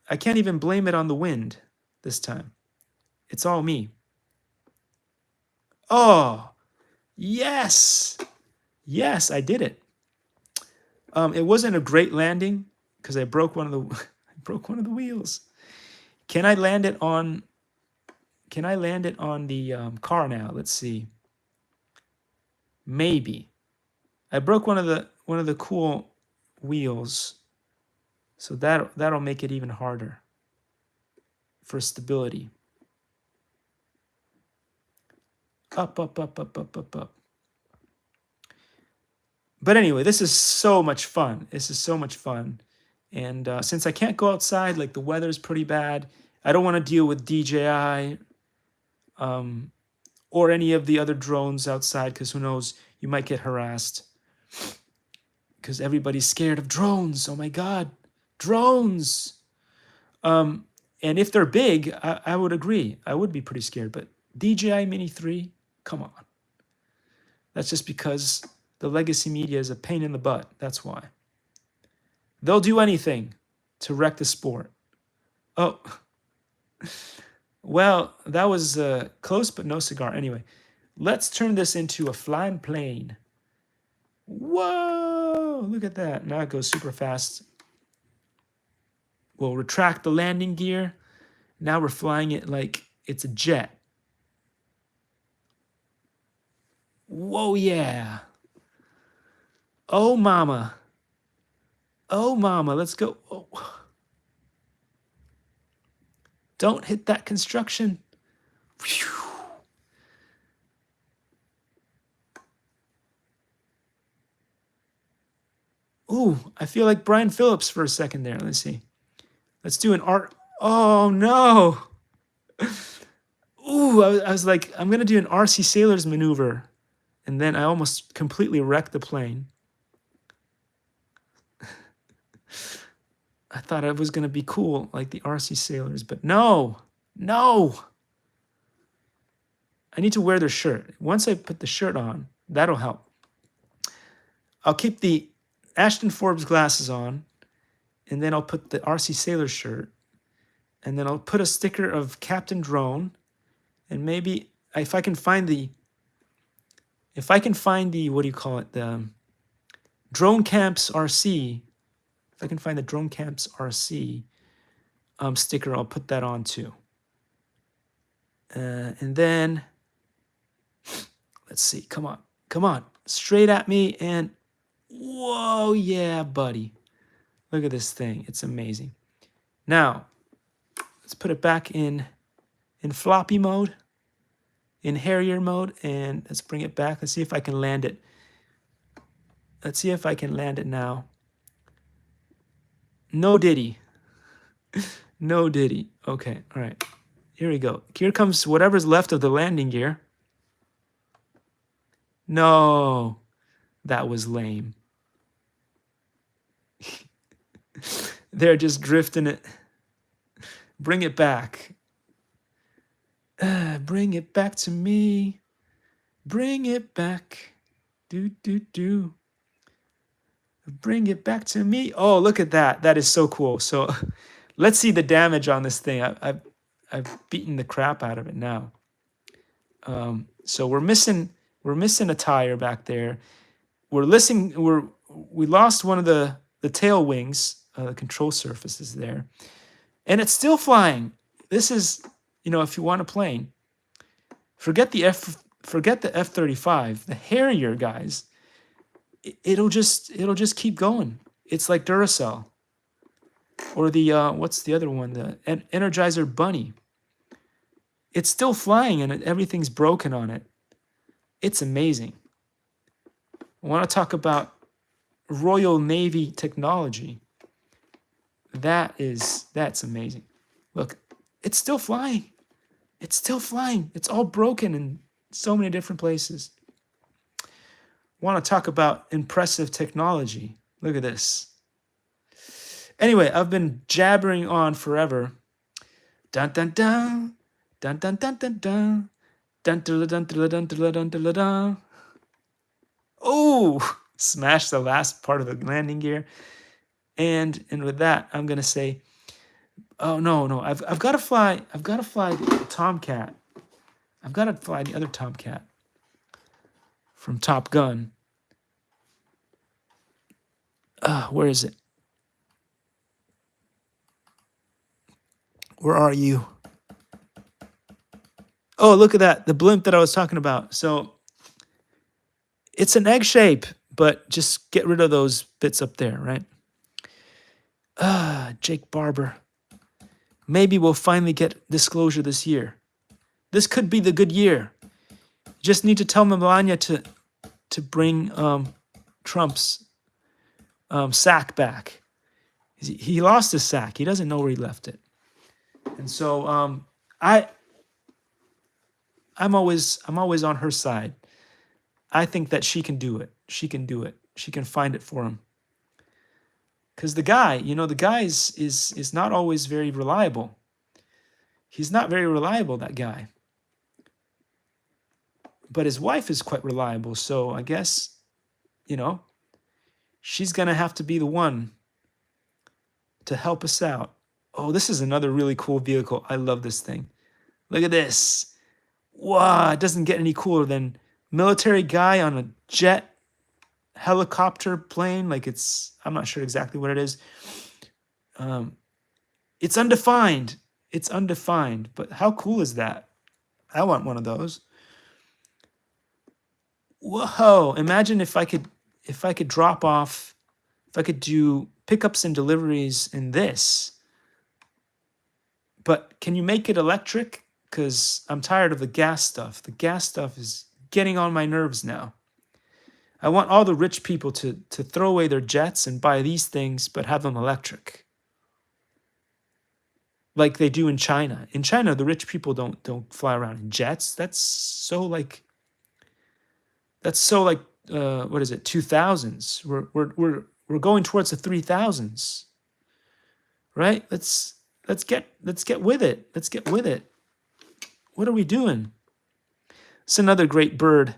I can't even blame it on the wind this time. It's all me. Oh, yes. Yes, I did it. It wasn't a great landing because I broke one of the wheels. Can I land it on the car now? Let's see. Maybe. I broke one of the cool wheels, so that'll make it even harder for stability. Up. But anyway, this is so much fun. And since I can't go outside, like the weather's pretty bad, I don't want to deal with DJI or any of the other drones outside, because who knows, you might get harassed. Because everybody's scared of drones. Oh my God, drones. And if they're big, I would agree. I would be pretty scared. But DJI Mini 3, come on. That's just because the legacy media is a pain in the butt. That's why. They'll do anything to wreck the sport. Oh, well, that was close, but no cigar. Anyway, let's turn this into a flying plane. Whoa, look at that. Now it goes super fast. We'll retract the landing gear. Now we're flying it like it's a jet. Whoa, yeah. Oh, mama. Oh, mama. Let's go. Oh. Don't hit that construction. Phew. Ooh, I feel like Brian Phillips for a second there. Let's see. Let's do an art. Oh, no. Ooh, I was like, I'm going to do an RC Sailors maneuver. And then I almost completely wrecked the plane. I thought it was going to be cool, like the RC Sailors, but no, no. I need to wear their shirt. Once I put the shirt on, that'll help. I'll keep the Ashton Forbes glasses on, and then I'll put the RC Sailor shirt, and then I'll put a sticker of Captain Drone, and maybe if I can find the, what do you call it, the Drone Camps RC, if I can find the Drone Camps RC sticker, I'll put that on too. And then, let's see, come on, straight at me, and whoa, yeah, buddy. Look at this thing, it's amazing. Now, let's put it back in floppy mode, in Harrier mode, and let's bring it back. Let's see if I can land it. Let's see if I can land it now. No diddy. No diddy. Okay, all right. Here we go. Here comes whatever's left of the landing gear. No, that was lame. They're just drifting it. Bring it back. Bring it back to me. Bring it back. Do, do, do. Bring it back to me. Oh, look at that. That is so cool. So let's see the damage on this thing. I've beaten the crap out of it now. So we're missing a tire back there. We lost one of the tail wings, the control surfaces there, and it's still flying. This is, if you want a plane, forget the F-35, the Harrier, guys. It'll just keep going. It's like Duracell, or the what's the other one? The Energizer Bunny. It's still flying, and everything's broken on it. It's amazing. I want to talk about Royal Navy technology. That's amazing. Look, it's still flying. It's still flying. It's all broken in so many different places. I want to talk about impressive technology. Look at this. Anyway, I've been jabbering on forever. Dun dun dun. Dun dun dun dun dun. Dun dun dun dun dun dun dun dun dun. Oh, smashed the last part of the landing gear. And with that, I'm gonna say, oh no, I've got to fly the Tomcat. I've got to fly the other Tomcat from Top Gun. Where is it? Where are you? Oh, look at that, the blimp that I was talking about. So it's an egg shape, but just get rid of those bits up there, right? Jake Barber. Maybe we'll finally get disclosure this year. This could be the good year. You just need to tell Melania to bring Trump's sack back. He lost his sack. He doesn't know where he left it. And so I'm always on her side. I think that she can do it. She can do it. She can find it for him. Because the guy is not always very reliable. He's not very reliable, that guy. But his wife is quite reliable. So I guess, she's going to have to be the one to help us out. Oh, this is another really cool vehicle. I love this thing. Look at this. Wow, it doesn't get any cooler than military guy on a jet helicopter plane. Like I'm not sure exactly what it is. It's undefined. It's undefined. But how cool is that? I want one of those. Whoa! Imagine if I could drop off, if I could do pickups and deliveries in this. But can you make it electric? Because I'm tired of the gas stuff. The gas stuff is getting on my nerves now. I want all the rich people to throw away their jets and buy these things, but have them electric, like they do in China. In China, the rich people don't fly around in jets. That's so like what is it? 2000s. We're going towards the 3000s, right? Let's get with it. Let's get with it. What are we doing? It's another great bird.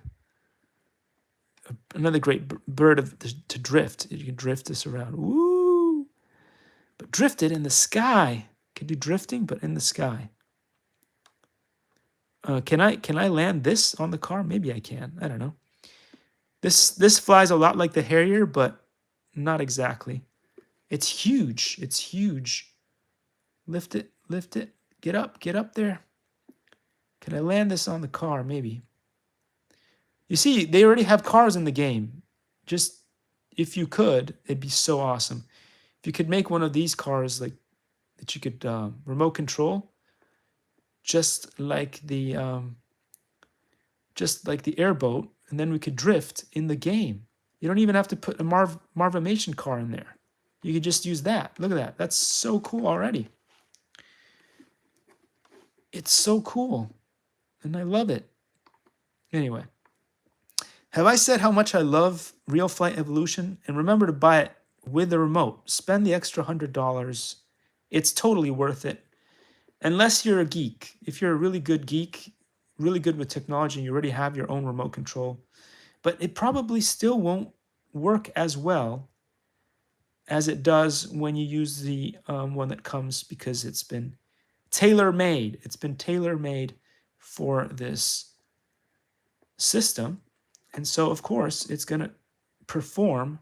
Another great bird to drift. You can drift this around. Woo! But drift it in the sky. Can do drifting, but in the sky. Can I land this on the car? Maybe I can. I don't know. This flies a lot like the Harrier, but not exactly. It's huge. It's huge. Lift it. Lift it. Get up there. Can I land this on the car? Maybe. You see, they already have cars in the game. Just if you could, it'd be so awesome. If you could make one of these cars like that you could remote control, just like the airboat, and then we could drift in the game. You don't even have to put a Marvimation car in there. You could just use that. Look at that. That's so cool already. It's so cool, and I love it. Anyway. Have I said how much I love Real Flight Evolution? And remember to buy it with the remote. Spend the extra $100. It's totally worth it. Unless you're a geek. If you're a really good geek, really good with technology, and you already have your own remote control. But it probably still won't work as well as it does when you use the one that comes, because it's been tailor-made. It's been tailor-made for this system. And so, of course, it's going to perform.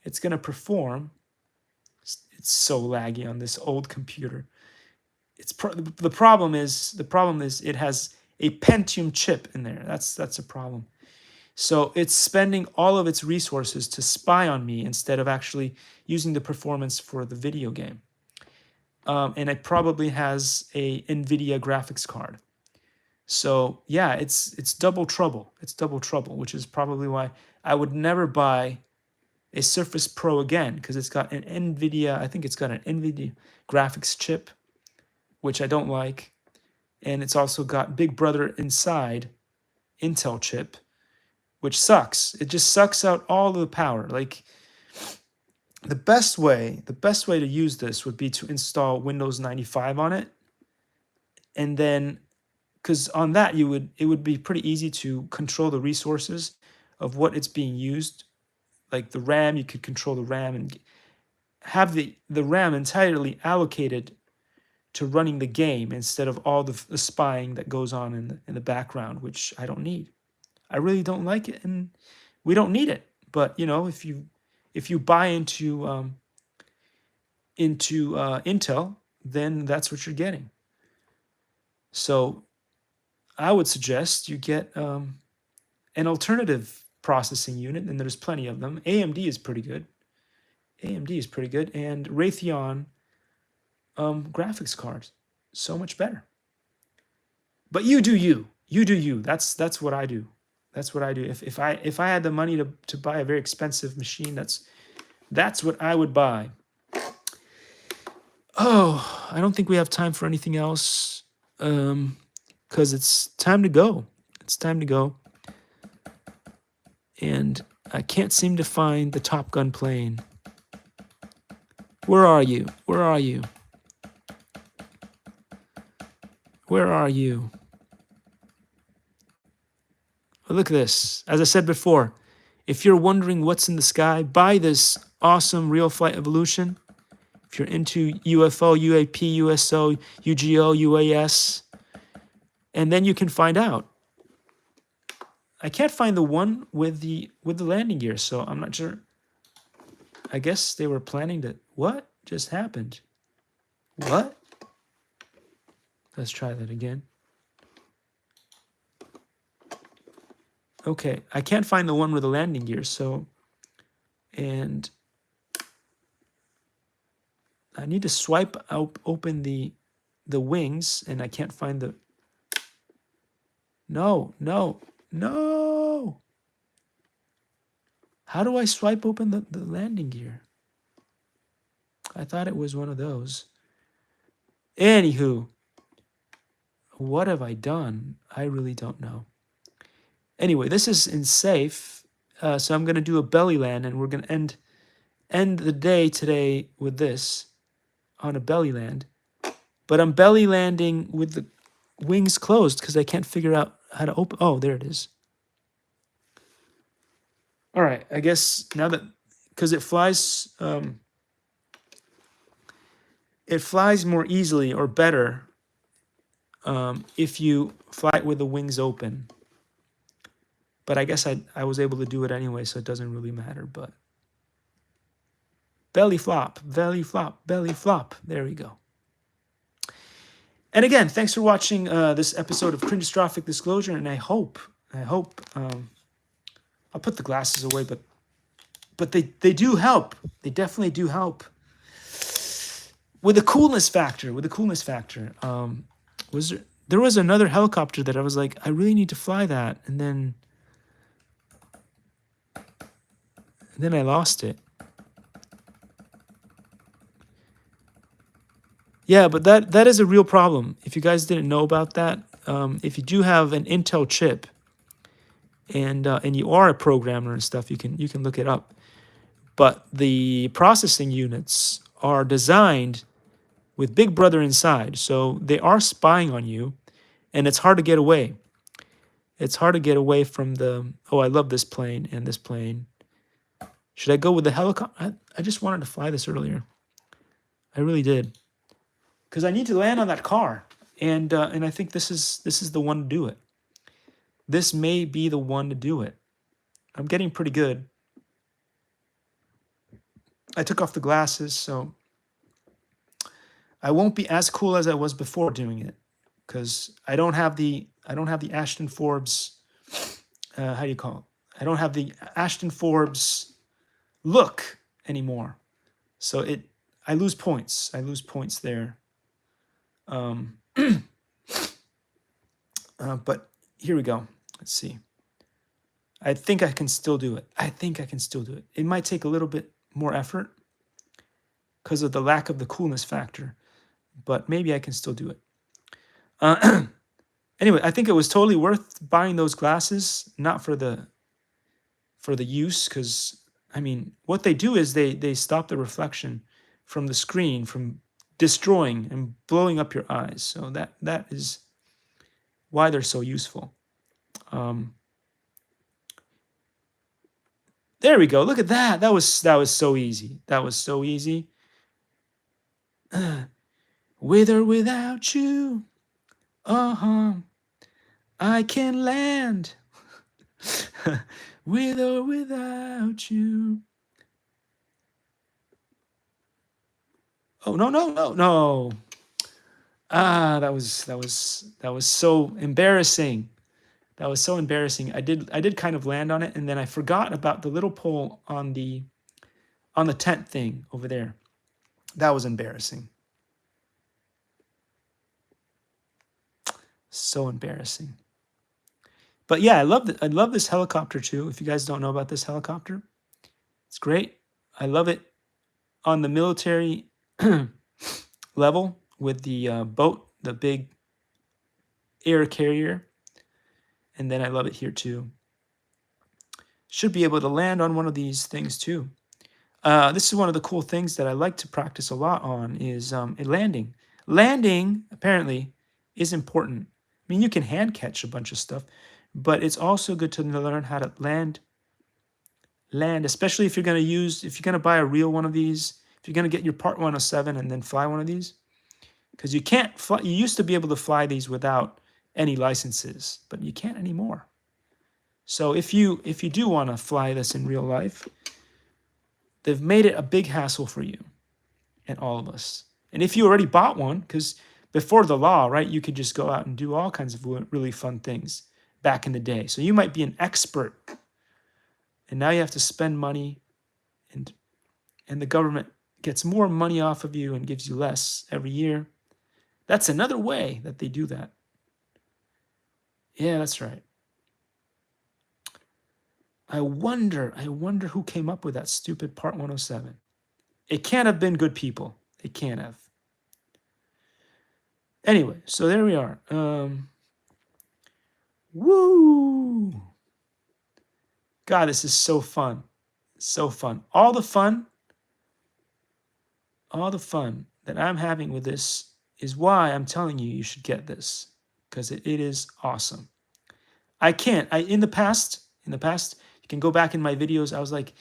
It's going to perform. It's so laggy on this old computer. The problem is it has a Pentium chip in there. That's a problem. So it's spending all of its resources to spy on me instead of actually using the performance for the video game. And it probably has a NVIDIA graphics card. So yeah, it's double trouble. It's double trouble, which is probably why I would never buy a Surface Pro again, because it's got an NVIDIA, I think it's got an NVIDIA graphics chip, which I don't like. And it's also got Big Brother inside Intel chip, which sucks. It just sucks out all of the power. Like the best way to use this would be to install Windows 95 on it. And then because on that it would be pretty easy to control the resources of what it's being used. Like the RAM, you could control the RAM and have the RAM entirely allocated to running the game instead of all the spying that goes on in the background, which I don't need. I really don't like it, and we don't need it. But you know, if you buy into Intel, then that's what you're getting. So I would suggest you get an alternative processing unit, and there's plenty of them. AMD is pretty good. And Raytheon graphics cards, so much better. But you do you. You do you. That's what I do. That's what I do. If I had the money to buy a very expensive machine, that's what I would buy. Oh, I don't think we have time for anything else. Because it's time to go. It's time to go. And I can't seem to find the Top Gun plane. Where are you? Where are you? Where are you? Oh, look at this. As I said before, if you're wondering what's in the sky, buy this awesome Real Flight Evolution. If you're into UFO, UAP, USO, UGO, UAS, and then you can find out. I can't find the one with the landing gear, so I'm not sure. I guess they were planning to. What just happened? What? Let's try that again. Okay, I can't find the one with the landing gear, so, and I need to swipe out, open the wings, and I can't find the, no, no, no. How do I swipe open the landing gear? I thought it was one of those. Anywho, what have I done? I really don't know. Anyway, this is in safe, so I'm gonna do a belly land, and we're gonna end the day today with this on a belly land. But I'm belly landing with the wings closed because I can't figure out how to open. Oh, there it is. All right, I guess now that, because it flies more easily or better if you fly it with the wings open. But I guess I was able to do it anyway, so it doesn't really matter. But belly flop, belly flop, belly flop. There we go. And again, thanks for watching this episode of Cringe-Strophic Disclosure, and I hope I'll put the glasses away, but they do help. They definitely do help. With the coolness factor, there was another helicopter that I was like, I really need to fly that, and then I lost it. Yeah, but that is a real problem. If you guys didn't know about that, if you do have an Intel chip and you are a programmer and stuff, you can look it up. But the processing units are designed with Big Brother inside, so they are spying on you, and it's hard to get away. It's hard to get away from the, oh, I love this plane and this plane. Should I go with the helicopter? I just wanted to fly this earlier. I really did. Because I need to land on that car, and I think this is the one to do it. This may be the one to do it. I'm getting pretty good. I took off the glasses, so I won't be as cool as I was before doing it, because I don't have the Ashton Forbes. How do you call it? I don't have the Ashton Forbes look anymore. So I lose points. I lose points there. But here we go. Let's see. I think I can still do it. It might take a little bit more effort because of the lack of the coolness factor, but maybe I can still do it. Anyway, I think it was totally worth buying those glasses, not for the use, because I mean, what they do is they stop the reflection from the screen from destroying and blowing up your eyes. So that is why they're so useful. There we go. Look at that. That was so easy. That was so easy. With or without you, I can land. With or without you. Oh, no. That was so embarrassing. That was so embarrassing. I did kind of land on it, and then I forgot about the little pole on the tent thing over there. That was embarrassing. So embarrassing. But yeah, I love this helicopter too. If you guys don't know about this helicopter, it's great. I love it on the military level with the boat, the big air carrier. And then I love it here too. Should be able to land on one of these things too. This is one of the cool things that I like to practice a lot on is landing. Landing, apparently, is important. I mean, you can hand catch a bunch of stuff, but it's also good to learn how to land, especially if you're going to buy a real one of these, if you're going to get your Part 107 and then fly one of these, because you can't fly. You used to be able to fly these without any licenses, but you can't anymore. So if you do want to fly this in real life, they've made it a big hassle for you and all of us. And if you already bought one, because before the law, right, you could just go out and do all kinds of really fun things. back in the day. So you might be an expert, and now you have to spend money, and the government gets more money off of you and gives you less every year. That's another way that they do that. Yeah, that's right. I wonder who came up with that stupid Part 107. It can't have been good people. It can't have. Anyway, so there we are. Woo! God, this is so fun. So fun. All the fun that I'm having with this is why I'm telling you you should get this, because it is awesome. In the past, you can go back in my videos, I was like,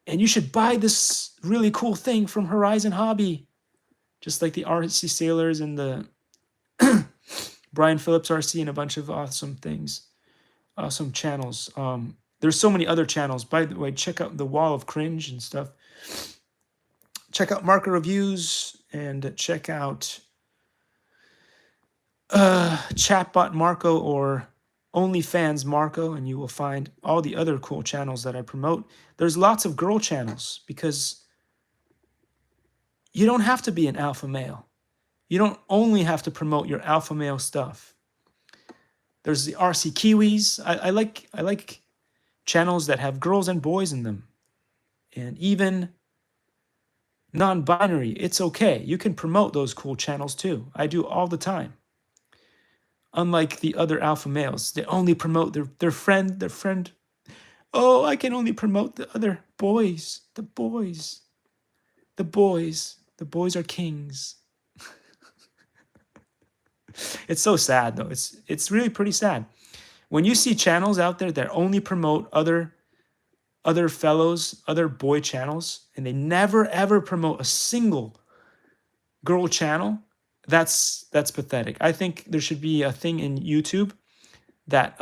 and you should buy this really cool thing from Horizon Hobby, just like the RC Sailors and the Brian Phillips RC and a bunch of awesome things, awesome channels. There's so many other channels. By the way, check out the Wall of Cringe and stuff. Check out Marker Reviews and check out Chatbot Marco or OnlyFans Marco, and you will find all the other cool channels that I promote. There's lots of girl channels because you don't have to be an alpha male. You don't only have to promote your alpha male stuff. There's the RC Kiwis. I like channels that have girls and boys in them, and even non-binary. It's okay. You can promote those cool channels too. I do all the time. Unlike the other alpha males, they only promote their friend. Oh, I can only promote the other boys. The boys are kings. It's so sad though. It's really pretty sad. When you see channels out there that only promote other fellows, other boy channels, and they never ever promote a single girl channel, that's pathetic. I think there should be a thing in YouTube that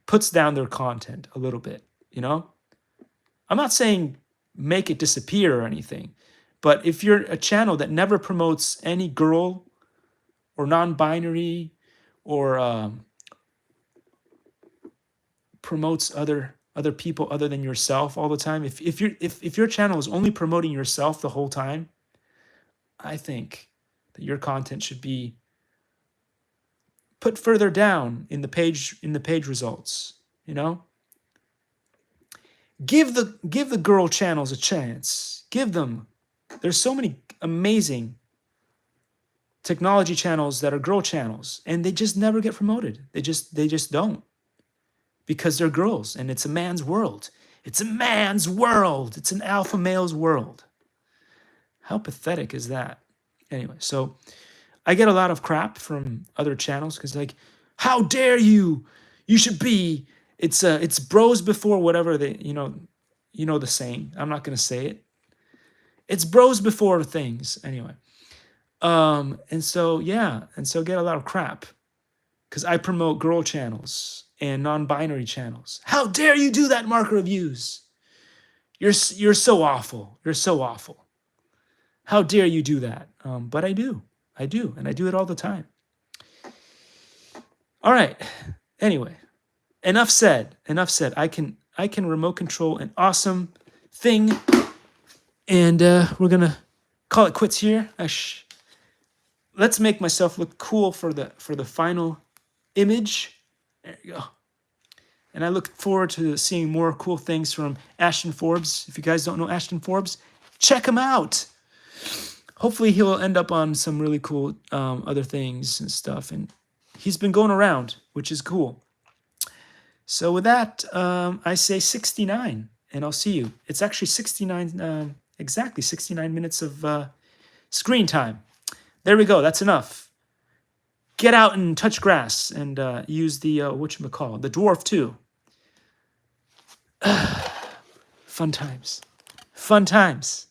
puts down their content a little bit, you know? I'm not saying make it disappear or anything, but if you're a channel that never promotes any girl or non-binary or promotes other people other than yourself all the time, if your channel is only promoting yourself the whole time, I think that your content should be put further down in the page results, you know? Give the girl channels a chance. Give them. There's so many amazing technology channels that are girl channels, and they just never get promoted. They just don't. Because they're girls, and it's a man's world. It's a man's world. It's an alpha male's world. How pathetic is that? Anyway, so I get a lot of crap from other channels because like, how dare you? You should be. It's bros before whatever they, you know the saying. I'm not gonna say it. It's bros before things. Anyway. And so get a lot of crap because I promote girl channels and non-binary channels. How dare you do that, Marker Reviews? You're so awful. You're so awful. How dare you do that? But I do, and I do it all the time. All right. Anyway, enough said. I can remote control an awesome thing, and we're gonna call it quits here. Let's make myself look cool for the final image. There you go. And I look forward to seeing more cool things from Ashton Forbes. If you guys don't know Ashton Forbes, check him out. Hopefully he'll end up on some really cool other things and stuff. And he's been going around, which is cool. So with that, I say 69, and I'll see you. It's actually 69, exactly 69 minutes of screen time. There we go. That's enough. Get out and touch grass and use the, whatchamacallit, the dwarf too. Fun times. Fun times.